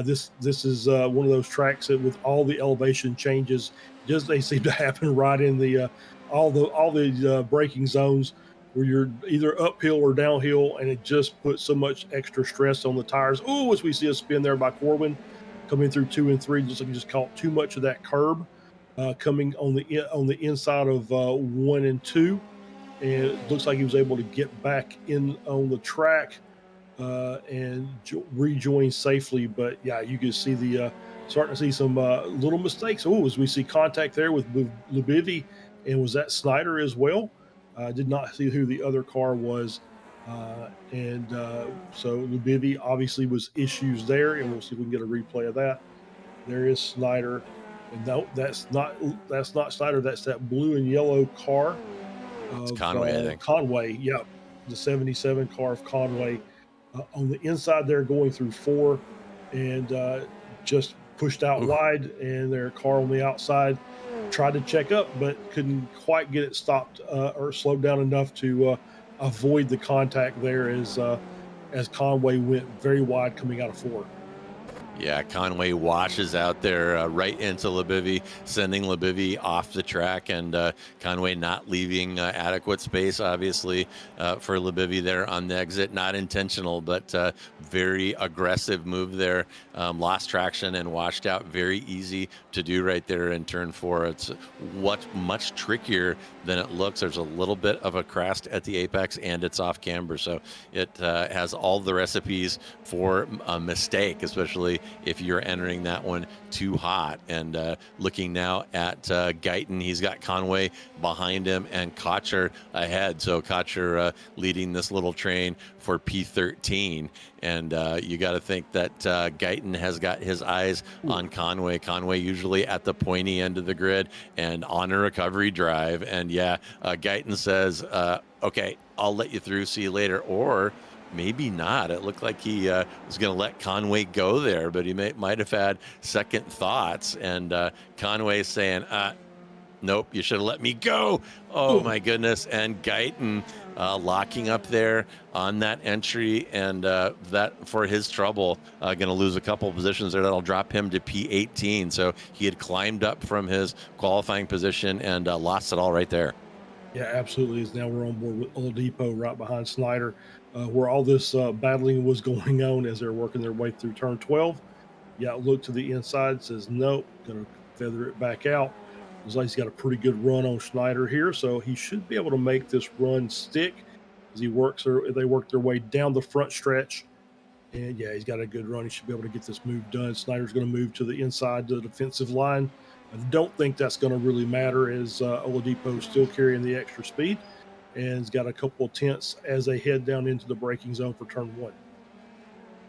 This is one of those tracks that, with all the elevation changes, just they seem to happen right in the all the braking zones where you're either uphill or downhill, and it just puts so much extra stress on the tires. Oh, as we see a spin there by Corwin coming through 2 and 3, just caught too much of that curb coming on the inside of 1 and 2, and it looks like he was able to get back in on the track and rejoin safely. But yeah, you can see the starting to see some little mistakes. Oh, as we see contact there with Lubivi, and was that Snyder as well? I did not see who the other car was. And so Lubivi obviously was issues there, and we'll see if we can get a replay of that. There is Snyder, and no, that's not Snyder. That's that blue and yellow car
It's
of
Conway, I think.
Conway. Yep, the '77 car of Conway on the inside there, going through four, and just pushed out
Oof.
wide, and their car on the outside tried to check up, but couldn't quite get it stopped or slowed down enough to avoid the contact there as Conway went very wide coming out of four.
Yeah, Conway washes out there right into Libivi, sending Libivi off the track, and Conway not leaving adequate space, obviously, for Libivi there on the exit. Not intentional, but very aggressive move there. Lost traction and washed out. Very easy to do right there in turn four. It's much trickier than it looks. There's a little bit of a crest at the apex, and it's off camber, so it has all the recipes for a mistake, especially if you're entering that one too hot. And looking now at Guyton, he's got Conway behind him and Cotcher ahead. So Cotcher leading this little train for P13. And you got to think that Guyton has got his eyes on Conway. Conway usually at the pointy end of the grid and on a recovery drive. And yeah, Guyton says, okay, I'll let you through. See you later. Or maybe not. It looked like he was going to let Conway go there, but he might have had second thoughts. And Conway saying, nope, you should have let me go. Oh, my goodness. And Guyton locking up there on that entry, and that for his trouble, going to lose a couple of positions there. That'll drop him to P18. So he had climbed up from his qualifying position and lost it all right there.
Yeah, absolutely. Now we're on board with Oladipo right behind Snyder, where all this battling was going on as they're working their way through turn 12. Yeah, look to the inside, says nope, going to feather it back out. Looks like he's got a pretty good run on Schneider here, so he should be able to make this run stick as they work their way down the front stretch. And yeah, he's got a good run. He should be able to get this move done. Snyder's going to move to the inside to the defensive line. I don't think that's going to really matter as Oladipo is still carrying the extra speed and has got a couple of tenths as they head down into the braking zone for turn one.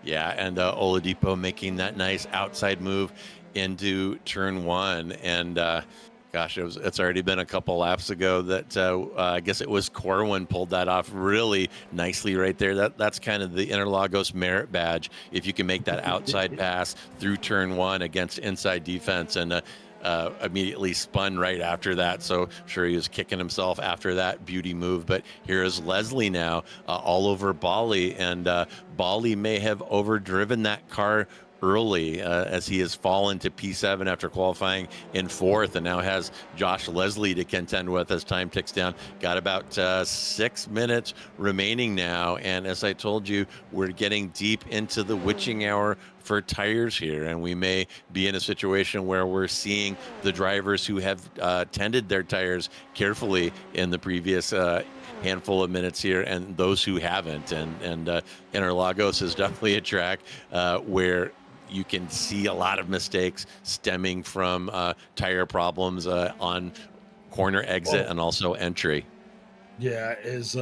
Yeah, and Oladipo making that nice outside move into turn one. And gosh, it's already been a couple laps ago that I guess it was Corwin pulled that off really nicely right there. That's kind of the Interlagos merit badge if you can make that outside pass through turn one against inside defense. And immediately spun right after that. So sure, he was kicking himself after that beauty move. But here is Leslie now all over Bali, and Bali may have overdriven that car early as he has fallen to P7 after qualifying in fourth, and now has Josh Leslie to contend with as time ticks down. Got about 6 minutes remaining now, and as I told you, we're getting deep into the witching hour for tires here, and we may be in a situation where we're seeing the drivers who have tended their tires carefully in the previous handful of minutes here, and those who haven't. And Interlagos is definitely a track where you can see a lot of mistakes stemming from tire problems on corner exit and also entry.
Yeah, as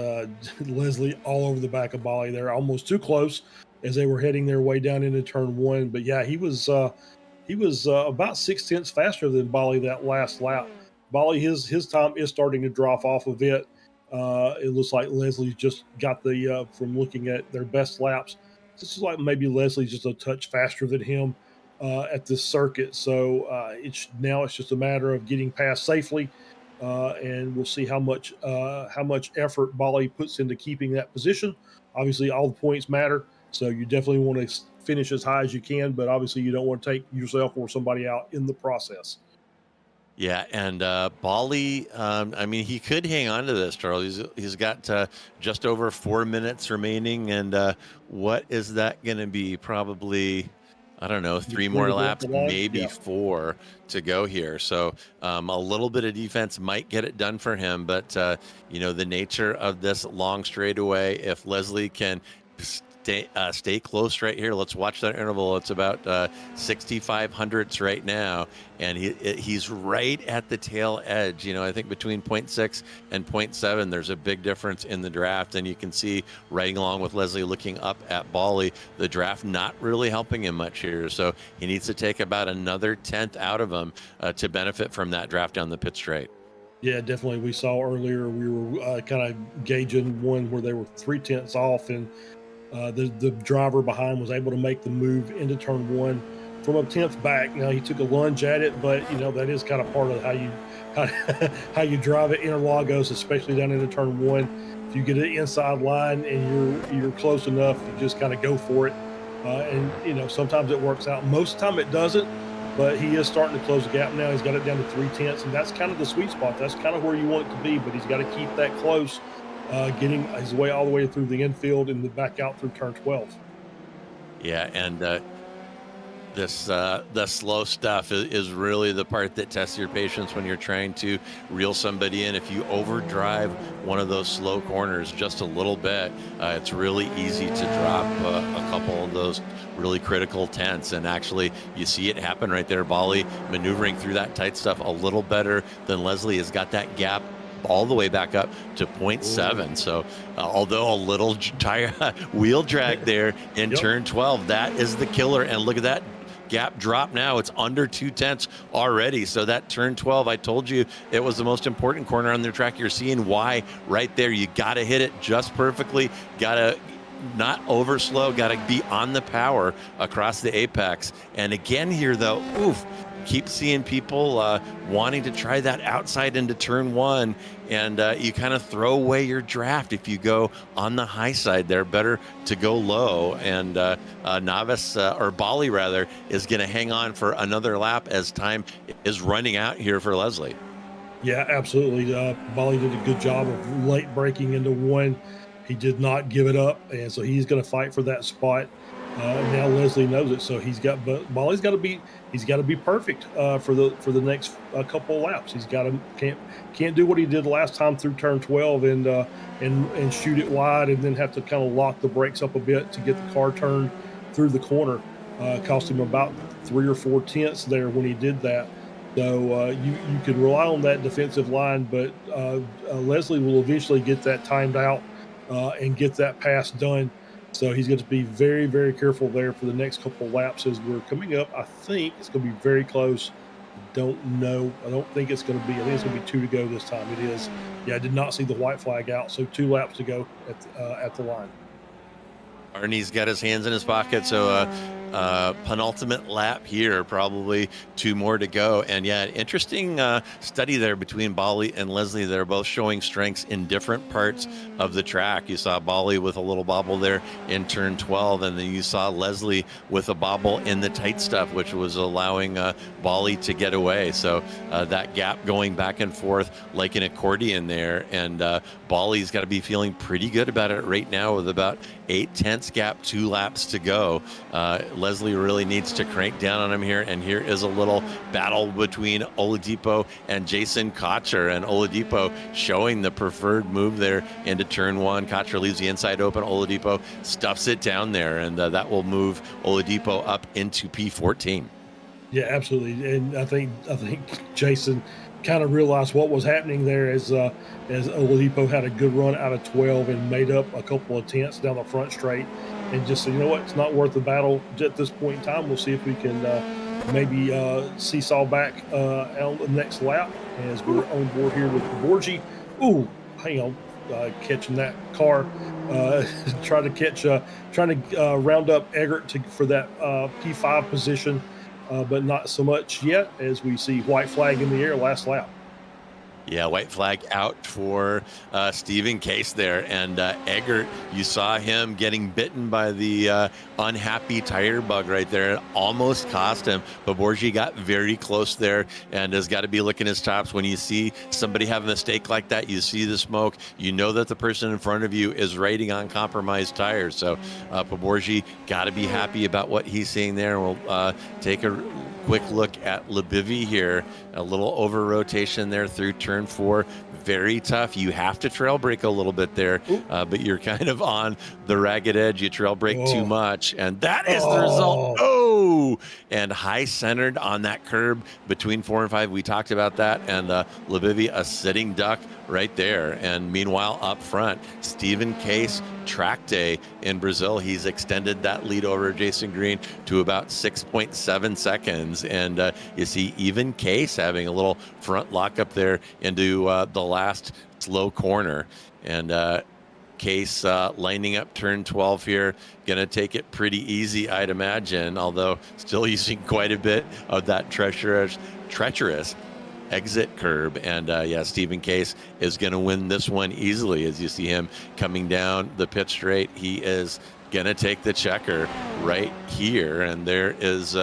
Leslie all over the back of Bali there, almost too close as they were heading their way down into turn one. But yeah, he was about 6 tenths faster than Bali that last lap. Bali, his time is starting to drop off a bit. It looks like Leslie just got the from looking at their best laps. This is like maybe Leslie's just a touch faster than him at this circuit. So it's just a matter of getting past safely, and we'll see how much effort Bali puts into keeping that position. Obviously, all the points matter, so you definitely want to finish as high as you can. But obviously, you don't want to take yourself or somebody out in the process.
Yeah, and Bali, I mean, he could hang on to this, Charles. He's got just over 4 minutes remaining, and what is that going to be? Probably, I don't know, 3 more laps, maybe 4 to go here. So a little bit of defense might get it done for him, but the nature of this long straightaway, if Leslie can stay close right here. Let's watch that interval. It's about 6,500ths right now, and he's right at the tail edge. You know, I think between 0.6 and 0.7, there's a big difference in the draft, and you can see riding along with Leslie, looking up at Bali, the draft not really helping him much here. So he needs to take about another 10th out of him to benefit from that draft down the pit straight.
Yeah, definitely. We saw earlier we were kind of gauging one where they were 3/10 off, and the driver behind was able to make the move into turn one from a 10th back. Now he took a lunge at it, but you know that is kind of part of how you drive at Interlagos, especially down into turn one. If you get an inside line and you're close enough, you just kind of go for it, and you know sometimes it works out. Most of the time it doesn't. But he is starting to close the gap now. He's got it down to 3/10, and that's kind of the sweet spot. That's kind of where you want it to be, but he's got to keep that close, getting his way all the way through the infield and then back out through turn 12.
Yeah, and the slow stuff is really the part that tests your patience when you're trying to reel somebody in. If you overdrive one of those slow corners just a little bit, it's really easy to drop a couple of those really critical tenths. And actually, you see it happen right there. Bali maneuvering through that tight stuff a little better than Leslie. Has got that gap all the way back up to 0.7. So although a little tire wheel drag there in turn 12, that is the killer. And look at that gap drop now. It's under 2/10 already. So that turn 12, I told you it was the most important corner on their track. You're seeing why right there. You got to hit it just perfectly. Got to not over slow. Got to be on the power across the apex. And again here though, keep seeing people wanting to try that outside into turn one, and you kind of throw away your draft if you go on the high side there. Better to go low, and Novice, or Bali rather, is going to hang on for another lap as time is running out here for Leslie.
Yeah, absolutely. Bali did a good job of late breaking into one. He did not give it up, and so he's going to fight for that spot. Now Leslie knows it, so but Bali's got to be perfect for the next couple of laps. He's can't do what he did last time through turn 12 and shoot it wide and then have to kind of lock the brakes up a bit to get the car turned through the corner. Cost him about 3 or 4 tenths there when he did that. So you can rely on that defensive line, but Leslie will eventually get that timed out and get that pass done. So he's going to be very, very careful there for the next couple of laps as we're coming up. I think it's going to be very close. Don't know. I don't think it's going to be. I think it's going to be 2 to go this time. It is. Yeah, I did not see the white flag out. So 2 laps to go at the line.
Arnie's got his hands in his pocket, so penultimate lap here, probably 2 more to go. And yeah, interesting study there between Bali and Leslie. They're both showing strengths in different parts of the track. You saw Bali with a little bobble there in turn 12, and then you saw Leslie with a bobble in the tight stuff, which was allowing Bali to get away. So that gap going back and forth like an accordion there, and Bali's got to be feeling pretty good about it right now with about 8/10 gap, 2 laps to go. Leslie really needs to crank down on him here, and here is a little battle between Oladipo and Jason Cotcher, and Oladipo showing the preferred move there into turn 1. Cotcher leaves the inside open. Oladipo stuffs it down there, and that will move Oladipo up into P14.
Yeah, absolutely. And I think Jason kind of realized what was happening there as Oladipo had a good run out of 12 and made up a couple of tenths down the front straight, and just said, you know what, it's not worth the battle at this point in time. We'll see if we can maybe seesaw back on the next lap as we're on board here with Borgi. Ooh, hang on, catching that car, trying to round up Eggert for that P5 position. But not so much yet, as we see white flag in the air last lap.
Yeah, white flag out for Stephen Case there. And Eggert, you saw him getting bitten by the unhappy tire bug right there. It almost cost him, but Borgi got very close there and has got to be licking his chops. When you see somebody have a mistake like that, you see the smoke, you know that the person in front of you is riding on compromised tires. So Borgi got to be happy about what he's seeing there. We'll take a quick look at Lebivi here. A little over rotation there through turn turn 4. Very tough. You have to trail brake a little bit there, but you're kind of on the ragged edge. You trail brake too much, and that is the result. And high centered on that curb between 4 and 5. We talked about that, and Levivia, a sitting duck right there. And meanwhile, up front, Stephen Case, track day in Brazil. He's extended that lead over Jason Green to about 6.7 seconds. And you see even Case having a little front lock up there into the last slow corner. And Case lining up turn 12 here, gonna take it pretty easy, I'd imagine, although still using quite a bit of that treacherous exit curb. And yeah, Stephen Case is gonna win this one easily. As you see him coming down the pit straight, he is gonna take the checker right here, and there is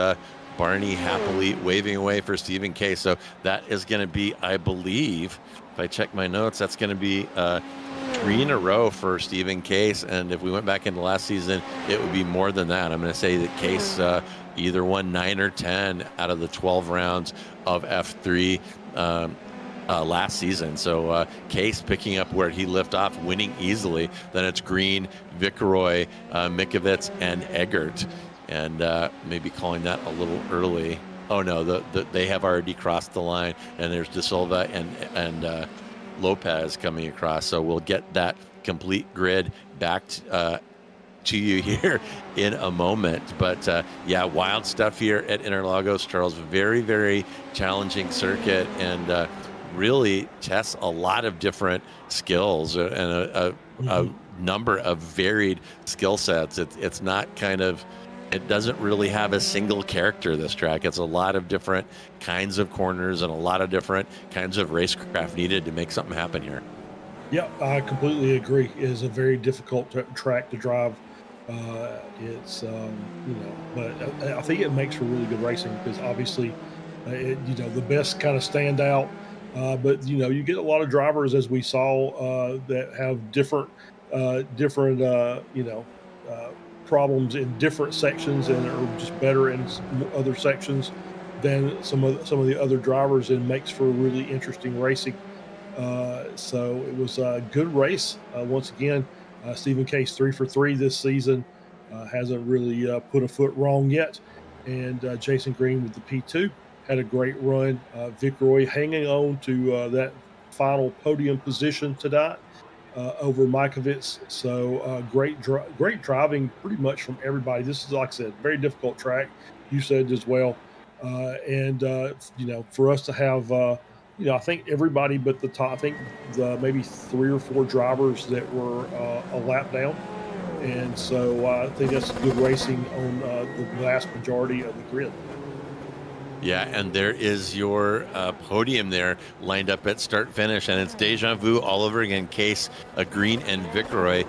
Barney happily waving away for Stephen Case. So that is gonna be, I believe, if I check my notes, that's gonna be 3 in a row for Stephen Case, and if we went back into last season, it would be more than that. I'm going to say that Case either won 9 or 10 out of the 12 rounds of F3 last season. So Case picking up where he left off, winning easily. Then it's Green, Viceroy, Mikovits, and Eggert, and maybe calling that a little early. Oh no, they have already crossed the line, and there's De Silva and Lopez coming across. So we'll get that complete grid back to you here in a moment. But yeah, wild stuff here at Interlagos, Charles. Very, very challenging circuit, and really tests a lot of different skills and a number of varied skill sets. It's not kind of, it doesn't really have a single character, this track. It's a lot of different kinds of corners and a lot of different kinds of racecraft needed to make something happen here.
Yeah, I completely agree. It is a very difficult track to drive. It's, but I think it makes for really good racing because obviously, the best kind of stand out. But, you get a lot of drivers, as we saw, that have different problems in different sections and are just better in other sections than some of the other drivers, and makes for really interesting racing. So it was a good race. Once again, Stephen Case 3 for 3 this season, hasn't really put a foot wrong yet. And Jason Green with the P2 had a great run. Viceroy hanging on to that final podium position tonight over Mikovits. So great driving pretty much from everybody. This is, like I said, very difficult track. You said as well. For us to have, I think everybody but the top, I think maybe 3 or 4 drivers that were a lap down. And so I think that's good racing on the vast majority of the grid.
Yeah, and there is your podium there lined up at start finish, and it's deja vu all over again. Case, Green, and Viceroy,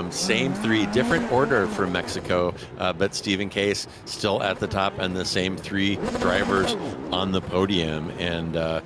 same 3, different order for Mexico, but Stephen Case still at the top, and the same 3 drivers on the podium. And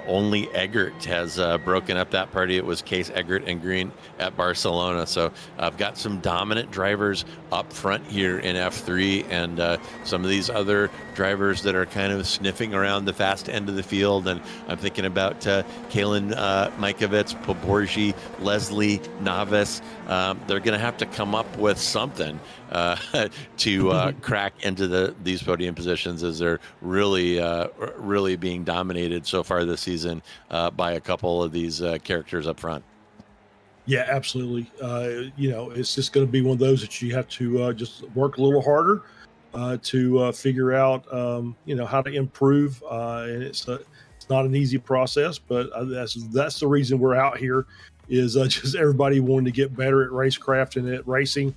only Eggert has broken up that party. It was Case, Eggert, and Green at Barcelona. So I've got some dominant drivers up front here in F3, and some of these other drivers that are kind of sniffing around the fast end of the field. And I'm thinking about Kalen Mikovits, Poborgi, Leslie, Navis. They're going to have to come up with something to crack into these podium positions, as they're really being dominated so far this season by a couple of these characters up front.
Yeah, absolutely. It's just going to be one of those that you have to just work a little harder to figure out, how to improve. And it's not an easy process, but that's the reason we're out here, is just everybody wanting to get better at racecraft and at racing,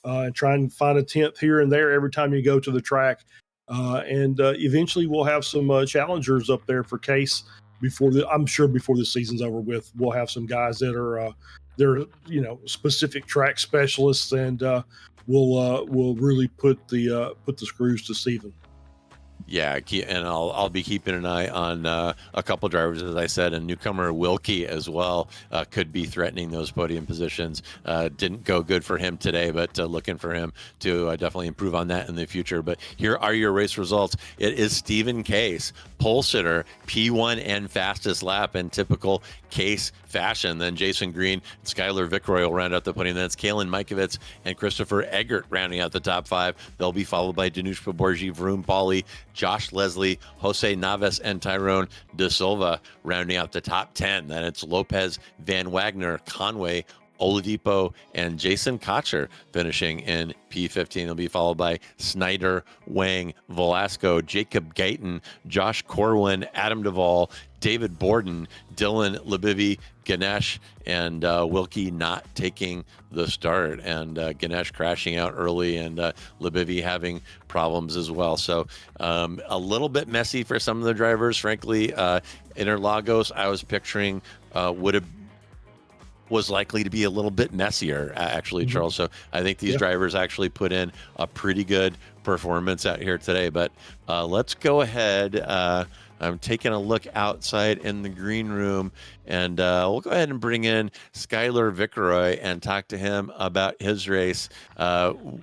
and try and find a 10th here and there every time you go to the track. And eventually we'll have some challengers up there for Case I'm sure before the season's over with. We'll have some guys that are they're specific track specialists, and we'll really put the screws to Stephen.
Yeah, and I'll be keeping an eye on a couple drivers, as I said, and newcomer Wilkie as well could be threatening those podium positions. Didn't go good for him today, but looking for him to definitely improve on that in the future. But here are your race results. It is Stephen Case, pole sitter, P1 and fastest lap in typical Case fashion. Then Jason Green, Skylar Vickroy will round out the podium. Then it's Kalen Mikovits and Christopher Eggert rounding out the top 5. They'll be followed by Danush Paborji, Vroom Pauly, Josh Leslie, Jose Navas, and Tyrone De Silva rounding out the top 10. Then it's Lopez, Van Wagner, Conway, Oladipo, and Jason Cotcher finishing in P15. They'll be followed by Snyder, Wang, Velasco, Jacob Guyton, Josh Corwin, Adam Duvall, David Borden, Dylan Lebivy, Ganesh, and Wilkie not taking the start, and Ganesh crashing out early, and Lebivy having problems as well. So a little bit messy for some of the drivers, frankly. Interlagos, I was picturing was likely to be a little bit messier, actually, Charles. So I think these drivers actually put in a pretty good performance out here today. But let's go ahead. I'm taking a look outside in the green room, and we'll go ahead and bring in Skylar Vickroy and talk to him about his race.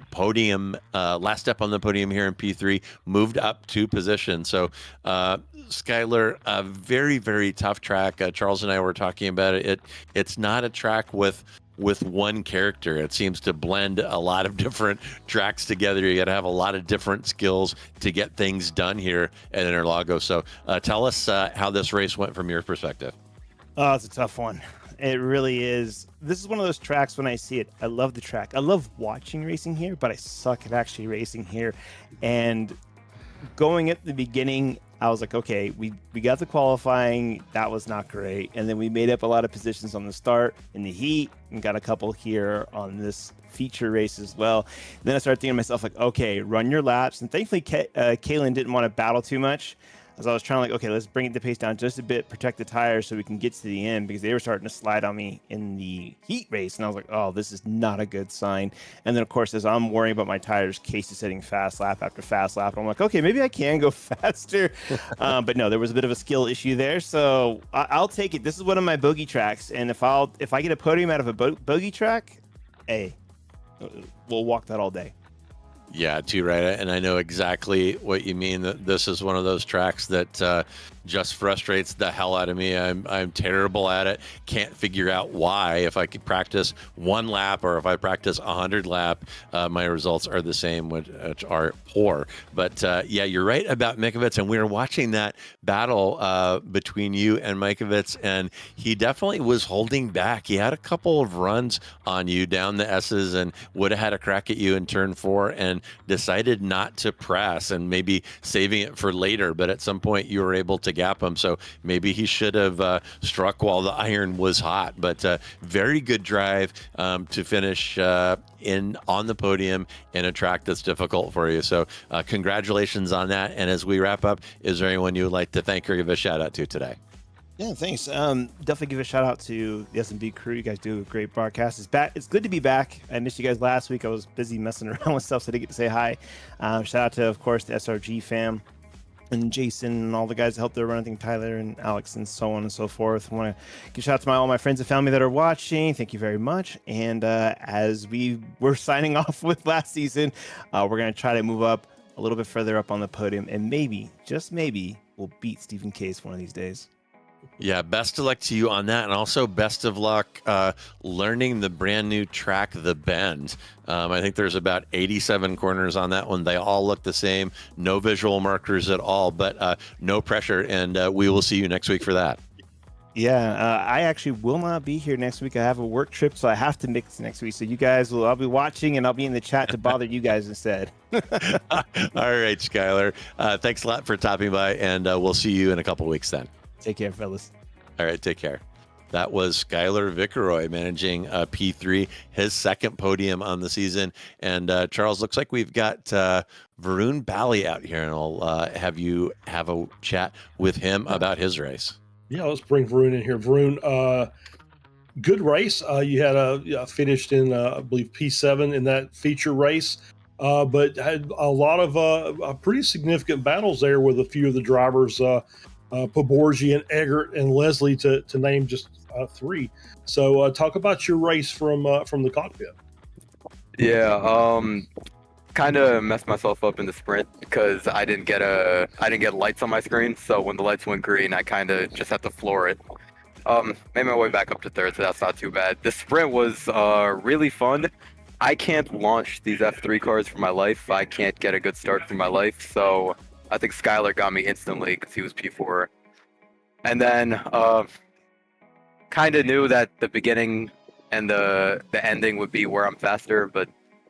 Podium, last step on the podium here in P3, moved up 2 positions. So Skylar, a very, very tough track. Charles and I were talking about it. It's not a track with one character. It seems to blend a lot of different tracks together. You got to have a lot of different skills to get things done here at Interlagos. So tell us how this race went from your perspective.
Oh, it's a tough one. It really is. This is one of those tracks when I see it, I love the track. I love watching racing here, but I suck at actually racing here. And going at the beginning, I was like, okay, we got the qualifying. That was not great. And then we made up a lot of positions on the start in the heat and got a couple here on this feature race as well. Then I started thinking to myself, like, okay, run your laps. And thankfully, Kalen didn't want to battle too much. As I was trying to, like, okay, let's bring the pace down just a bit, protect the tires so we can get to the end, because they were starting to slide on me in the heat race. And I was like, oh, this is not a good sign. And then, of course, as I'm worrying about my tires, Case is hitting fast lap after fast lap. I'm like, okay, maybe I can go faster. But no, there was a bit of a skill issue there. So I'll take it. This is one of my bogey tracks. And if I get a podium out of a bogey track, hey, we'll walk that all day.
Yeah, too right. And I know exactly what you mean. That this is one of those tracks that just frustrates the hell out of me. I'm terrible at it. Can't figure out why. If I could practice 1 lap or if I practice 100 lap, my results are the same, which are poor. But yeah, you're right about Mikovits, and we were watching that battle between you and Mikovits, and he definitely was holding back. He had a couple of runs on you down the S's and would have had a crack at you in turn 4 and decided not to press and maybe saving it for later. But at some point you were able to gap him. So maybe he should have struck while the iron was hot. But very good drive to finish on the podium in a track that's difficult for you. So congratulations on that. And as we wrap up, is there anyone you would like to thank or give a shout out to today?
Yeah, thanks. Definitely give a shout out to the SMB crew. You guys do a great broadcast. It's good to be back. I missed you guys last week. I was busy messing around with stuff, so I didn't get to say hi. Shout out to, of course, the SRG fam and Jason and all the guys that helped there run. I think Tyler and Alex and so on and so forth. I want to give a shout out to all my friends and family that are watching. Thank you very much. And as we were signing off with last season, we're going to try to move up a little bit further up on the podium, and maybe, just maybe, we'll beat Stephen Case one of these days.
Yeah, best of luck to you on that. And also best of luck learning the brand new track, The Bend. I think there's about 87 corners on that one. They all look the same. No visual markers at all, but no pressure. And we will see you next week for that.
Yeah, I actually will not be here next week. I have a work trip, so I have to mix next week. So you guys I'll be watching, and I'll be in the chat to bother you guys instead.
All right, Skylar. Thanks a lot for stopping by, and we'll see you in a couple weeks then.
Take care, fellas.
All right, take care. That was Skylar Vickroy managing P3, his second podium on the season. And Charles, looks like we've got Varun Bali out here, and I'll have you have a chat with him about his race.
Yeah, let's bring Varun in here. Varun, good race. You had finished in, I believe, P7 in that feature race. but had a lot of pretty significant battles there with a few of the drivers, Poborgi and Eggert and Leslie, to name just three. So talk about your race from the cockpit.
Yeah, kind of messed myself up in the sprint because I didn't get lights on my screen. So when the lights went green, I kind of just had to floor it. Made my way back up to third, so that's not too bad. The sprint was really fun. I can't launch these F3 cars for my life. I can't get a good start for my life. So I think Skylar got me instantly because he was P4. And then kind of knew that the beginning and the ending would be where I'm faster, but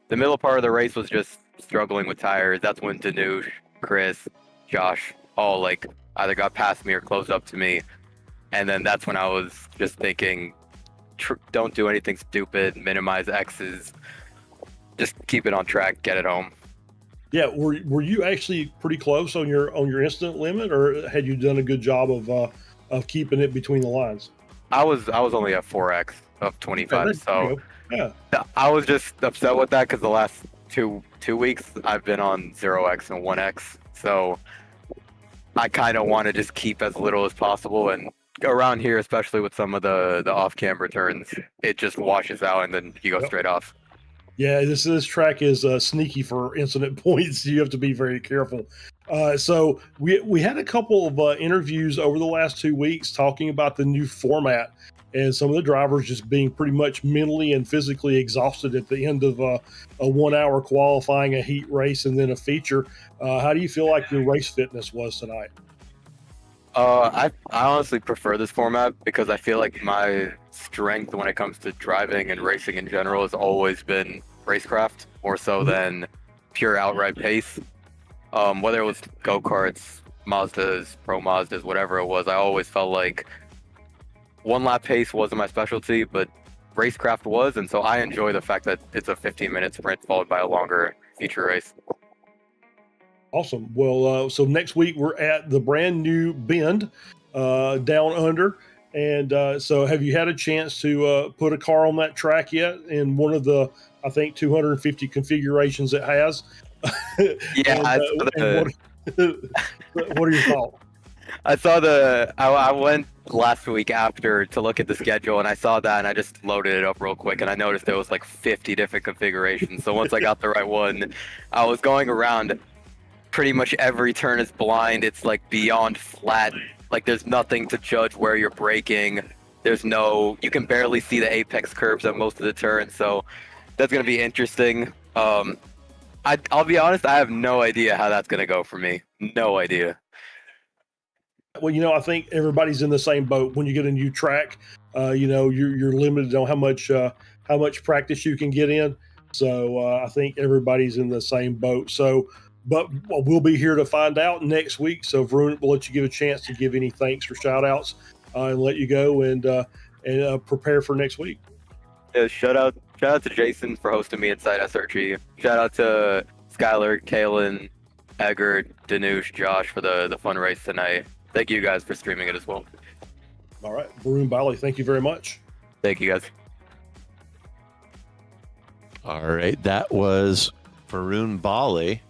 the middle part of the race was just struggling with tires. That's when Danush, Chris, Josh all like either got past me or closed up to me. And then that's when I was just thinking, don't do anything stupid, minimize X's, just keep it on track, get it home.
Yeah, were you actually pretty close on your instant limit, or had you done a good job of keeping it between the lines?
I was only at 4X of 25,
Yeah,
so
yeah.
I was just upset with that because the last two weeks I've been on 0X and 1X, so I kind of want to just keep as little as possible. And around here, especially with some of the off-camera turns, it just washes out and then you go straight off.
Yeah, this track is sneaky for incident points. You have to be very careful. So we had a couple of interviews over the last 2 weeks talking about the new format, and some of the drivers just being pretty much mentally and physically exhausted at the end of a 1 hour qualifying, a heat race, and then a feature. How do you feel like your race fitness was tonight?
I honestly prefer this format because I feel like my strength when it comes to driving and racing in general has always been racecraft, more so than pure outright pace. Whether it was go-karts, Mazdas, Pro Mazdas, whatever it was, I always felt like one lap pace wasn't my specialty, but racecraft was, and so I enjoy the fact that it's a 15-minute sprint followed by a longer feature race.
Awesome. Well, so next week we're at the brand new Bend down under. And so have you had a chance to put a car on that track yet in one of the, I think, 250 configurations it has?
Yeah.
What are your thoughts?
I saw I went last week after to look at the schedule, and I saw that, and I just loaded it up real quick, and I noticed there was like 50 different configurations. So once I got the right one, I was going around. Pretty much every turn is blind. It's like beyond flat. Like there's nothing to judge where you're braking. You can barely see the apex curves on most of the turns. So that's going to be interesting. I'll be honest, I have no idea how that's going to go for me. No idea.
Well, I think everybody's in the same boat. When you get a new track, you're limited on how much practice you can get in. So I think everybody's in the same boat. But we'll be here to find out next week. So Varun, we'll let you give a chance to give any thanks or shout outs and let you go and prepare for next week.
Yeah, shout out to Jason for hosting me inside SRG. Shout out to Skylar, Kalen, Eggert, Danush, Josh for the fun race tonight. Thank you guys for streaming it as well.
All right. Varun Bali, thank you very much.
Thank you guys.
All right. That was Varun Bali.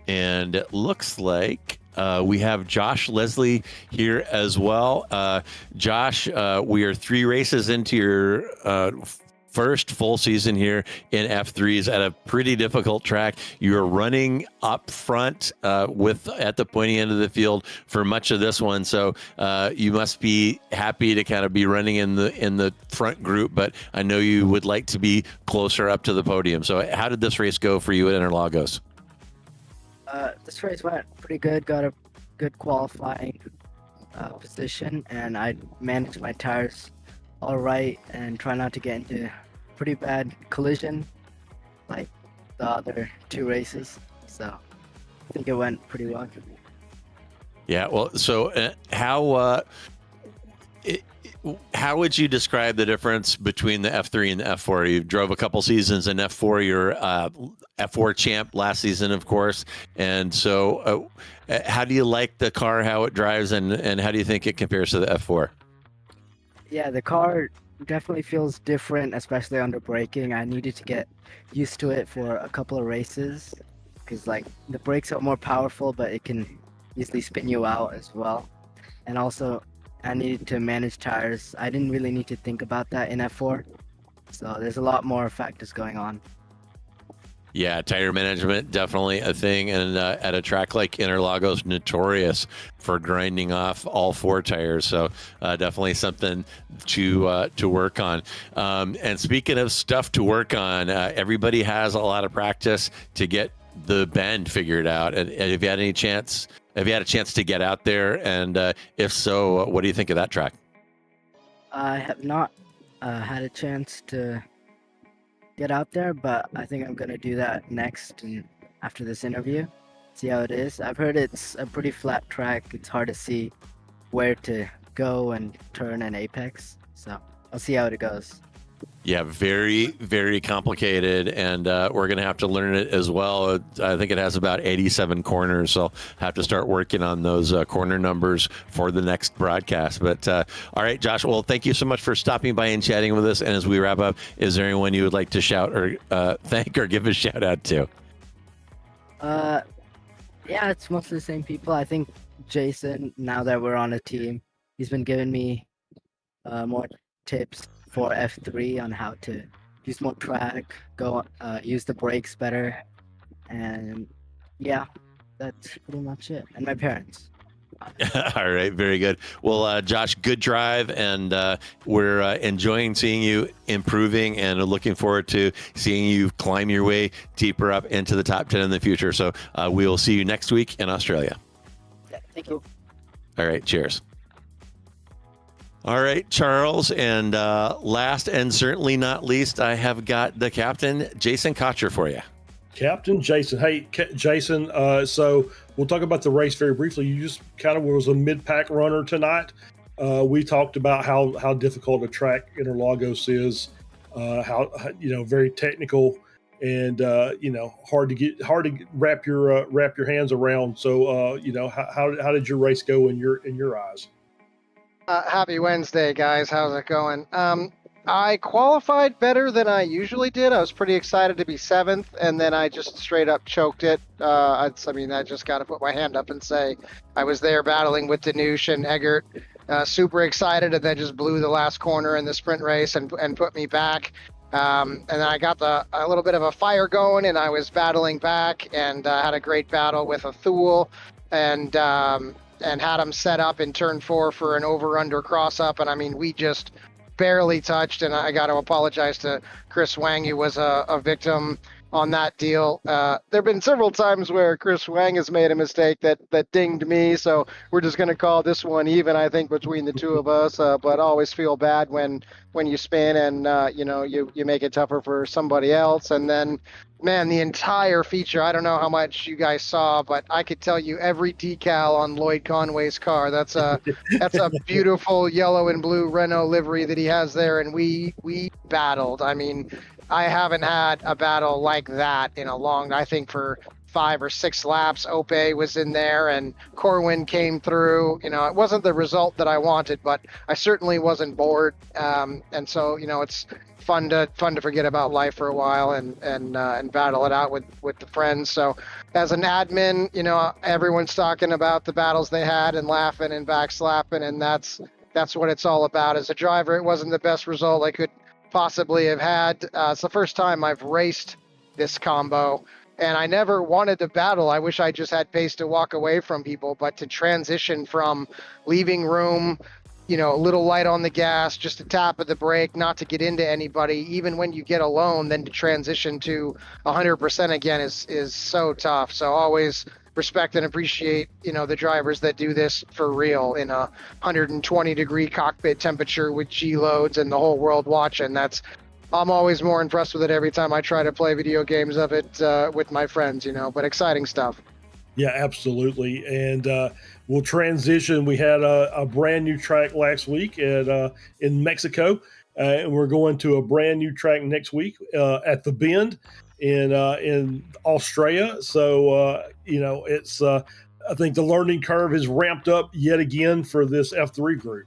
And it looks like we have Josh Leslie here as well. Josh, we are 3 races into your first full season here in F3s at a pretty difficult track. You're running up front at the pointy end of the field for much of this one. So you must be happy to kind of be running in the front group, but I know you would like to be closer up to the podium. So how did this race go for you at Interlagos?
This race went pretty good, got a good qualifying position, and I managed my tires all right and try not to get into pretty bad collision like the other 2 races. So I think it went pretty well.
Yeah, well, so how would you describe the difference between the F3 and the F4? You drove a couple seasons in F4. You're F4 champ last season, of course. And so how do you like the car, how it drives, and how do you think it compares to the F4?
Yeah, the car definitely feels different, especially under braking. I needed to get used to it for a couple of races because like the brakes are more powerful, but it can easily spin you out as well. And also, I needed to manage tires. I didn't really need to think about that in F4, so there's a lot more factors going on.
Yeah, tire management definitely a thing, and at a track like Interlagos, notorious for grinding off all four tires. So definitely something to work on. And speaking of stuff to work on, everybody has a lot of practice to get the bend figured out. And have you had any chance? Have you had a chance to get out there? And if so, what do you think of that track?
I have not had a chance to get out there, but I think I'm gonna do that next and after this interview, see how it is. I've heard it's a pretty flat track. It's hard to see where to go and turn and apex, so I'll see how it goes.
Yeah, very, very complicated, and we're going to have to learn it as well. I think it has about 87 corners, so have to start working on those corner numbers for the next broadcast. But all right, Josh, well, thank you so much for stopping by and chatting with us. And as we wrap up, is there anyone you would like to shout or thank or give a shout out to?
Yeah, it's mostly the same people. I think Jason, now that we're on a team, he's been giving me more tips for F3 on how to use more track, use the brakes better, and yeah, that's pretty much it. And my parents.
All right, very good. Well, Josh, good drive, and we're enjoying seeing you improving and looking forward to seeing you climb your way deeper up into the top 10 in the future. So we will see you next week in Australia.
Yeah, thank you.
All right, cheers. All right, Charles, and last and certainly not least, I have got the captain, Jason Cotcher, for you.
Captain Jason. Hey, Jason, so we'll talk about the race very briefly. You just kind of was a mid-pack runner tonight. We talked about how difficult a track Interlagos is, how very technical and hard to wrap your hands around. So how did your race go in your eyes?
Happy Wednesday, guys. How's it going? I qualified better than I usually did. I was pretty excited to be 7th, and then I just straight up choked it. I just got to put my hand up and say I was there battling with Danush and Eggert, super excited, and then just blew the last corner in the sprint race and put me back. And then I got a little bit of a fire going, and I was battling back and had a great battle with a Thule and had him set up in turn 4 for an over-under cross-up. And I mean, we just barely touched, and I got to apologize to Chris Wang, who was a victim on that deal. There have been several times where Chris Wang has made a mistake that dinged me, so we're just going to call this one even, I think, between the two of us. But always feel bad when you spin and you make it tougher for somebody else. And then, man, the entire feature, I don't know how much you guys saw, but I could tell you every decal on Lloyd Conway's car. That's a beautiful yellow and blue Renault livery that he has there, and we battled. I mean, I haven't had a battle like that in a long, I think for 5 or 6 laps. Ope was in there and Corwin came through. It wasn't the result that I wanted, but I certainly wasn't bored. And so, it's fun to forget about life for a while and battle it out with the friends. So as an admin, everyone's talking about the battles they had and laughing and backslapping, and that's what it's all about. As a driver, it wasn't the best result I could possibly have had. It's the first time I've raced this combo, and I never wanted to battle. I wish I just had pace to walk away from people, but to transition from leaving room, a little light on the gas, just a tap of the brake, not to get into anybody, even when you get alone, then to transition to 100% again is so tough. So always respect and appreciate, the drivers that do this for real in a 120-degree cockpit temperature with G loads and the whole world watching. I'm always more impressed with it every time I try to play video games of it with my friends, but exciting stuff.
Yeah, absolutely. And we'll transition. We had a brand new track last week in Mexico, and we're going to a brand new track next week at the Bend in Australia. So it's I think the learning curve is ramped up yet again for this F3 group.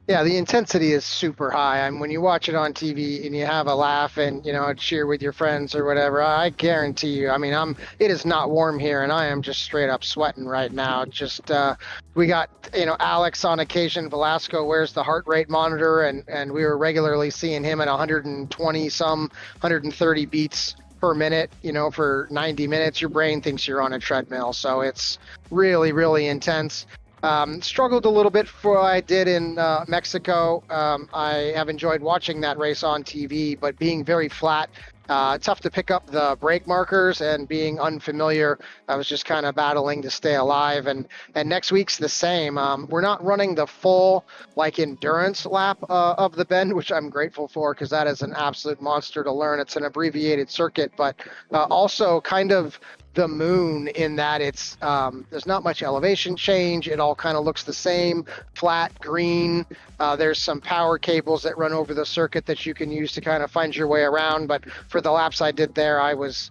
Yeah, the intensity is super high. I mean, when you watch it on TV and you have a laugh and, cheer with your friends or whatever, I guarantee you, I mean, it is not warm here and I am just straight up sweating right now. Just, we got, Alex on occasion, Velasco wears the heart rate monitor and we were regularly seeing him at 120 some, 130 beats per minute, for 90 minutes. Your brain thinks you're on a treadmill. So it's really, really intense. Struggled a little bit for what I did in Mexico. I have enjoyed watching that race on TV, but being very flat, tough to pick up the brake markers and being unfamiliar, I was just kind of battling to stay alive. And next week's the same. We're not running the full endurance lap of the bend, which I'm grateful for because that is an absolute monster to learn. It's an abbreviated circuit, but also kind of the moon in that it's there's not much elevation change. It all kind of looks the same, flat green. There's some power cables that run over the circuit that you can use to kind of find your way around. But for the laps I did there, I was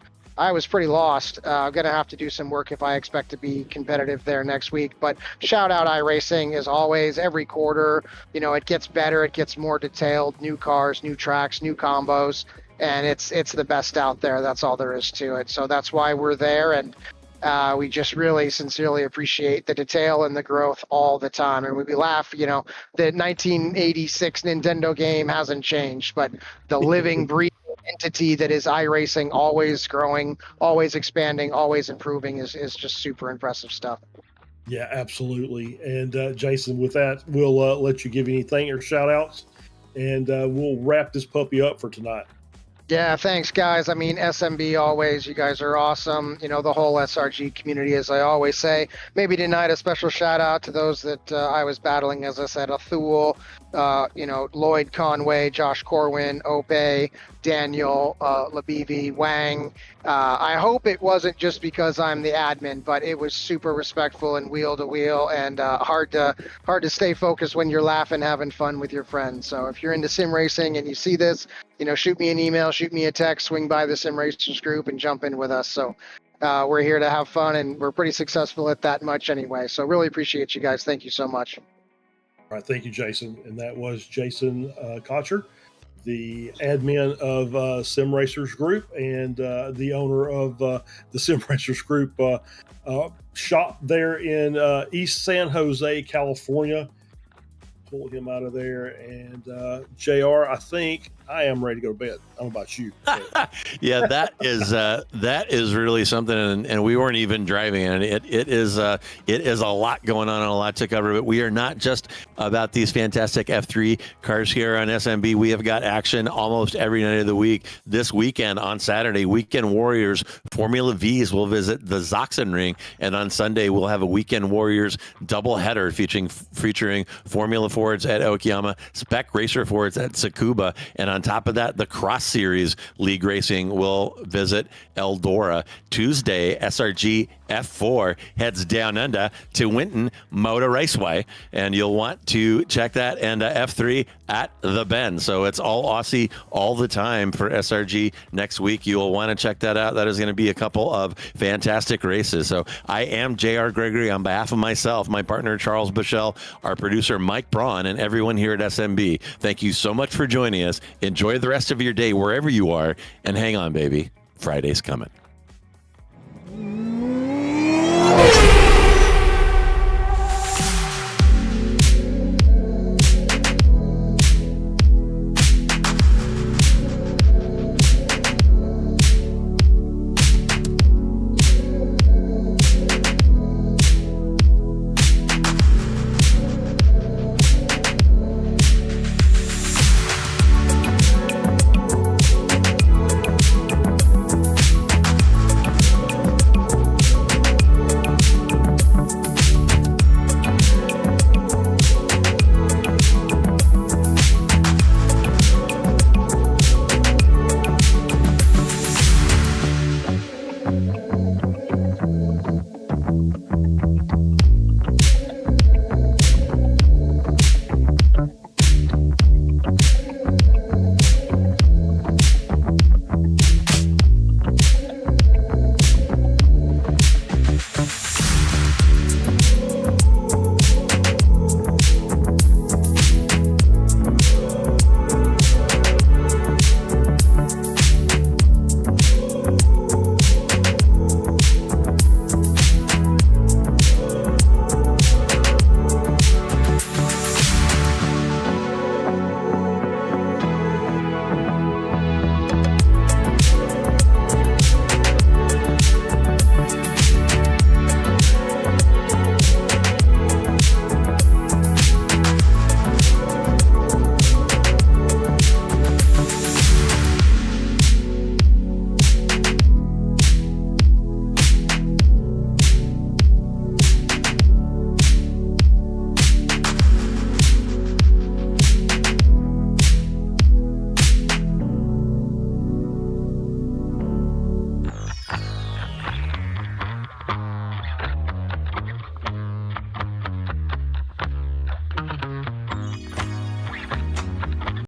pretty lost. I'm gonna have to do some work if I expect to be competitive there next week. But shout out iRacing as always. Every quarter, it gets better, it gets more detailed. New cars, new tracks, new combos. And it's the best out there. That's all there is to it. So that's why we're there. And we just really sincerely appreciate the detail and the growth all the time. And we laugh, the 1986 Nintendo game hasn't changed, but the living, breathing entity that is iRacing, always growing, always expanding, always improving is just super impressive stuff.
Yeah, absolutely. And Jason, with that, we'll let you give anything or shout outs, and we'll wrap this puppy up for tonight.
Yeah, thanks, guys. I mean, SMB always, you guys are awesome. The whole SRG community, as I always say. Maybe tonight a special shout out to those that I was battling, as I said, Athul, Lloyd Conway, Josh Corwin, Ope, Daniel, Labivi, Wang. I hope it wasn't just because I'm the admin, but it was super respectful and wheel to wheel and hard to stay focused when you're laughing, having fun with your friends. So if you're into sim racing and you see this, shoot me an email, shoot me a text, swing by the Sim Racers group and jump in with us. So we're here to have fun and we're pretty successful at that much anyway. So really appreciate you guys. Thank you so much.
All right, thank you, Jason. And that was Jason Cotcher, the admin of Sim Racers Group and the owner of the Sim Racers Group shop there in East San Jose, California. Pull him out of there. And JR, I think I am ready to go to bed. I don't know about you.
Yeah, that is really something, and we weren't even driving, and it is a lot going on and a lot to cover. But we are not just about these fantastic F3 cars here on SMB. We have got action almost every night of the week. This weekend on Saturday, Weekend Warriors Formula V's will visit the Zoxen Ring, and on Sunday we'll have a Weekend Warriors doubleheader featuring Formula Fords at Okayama, Spec Racer Fords at Tsukuba, and on top of that, the Cross Series League Racing will visit Eldora. Tuesday, SRG F4 heads down under to Winton Motor Raceway, and you'll want to check that, and F3 at the Bend. So it's all Aussie all the time for SRG next week. You will want to check that out. That is going to be a couple of fantastic races. So I am JR Gregory on behalf of myself, my partner Charles Boshell, our producer Mike Braun, and everyone here at SMB. Thank you so much for joining us. Enjoy the rest of your day wherever you are, and hang on, baby. Friday's coming.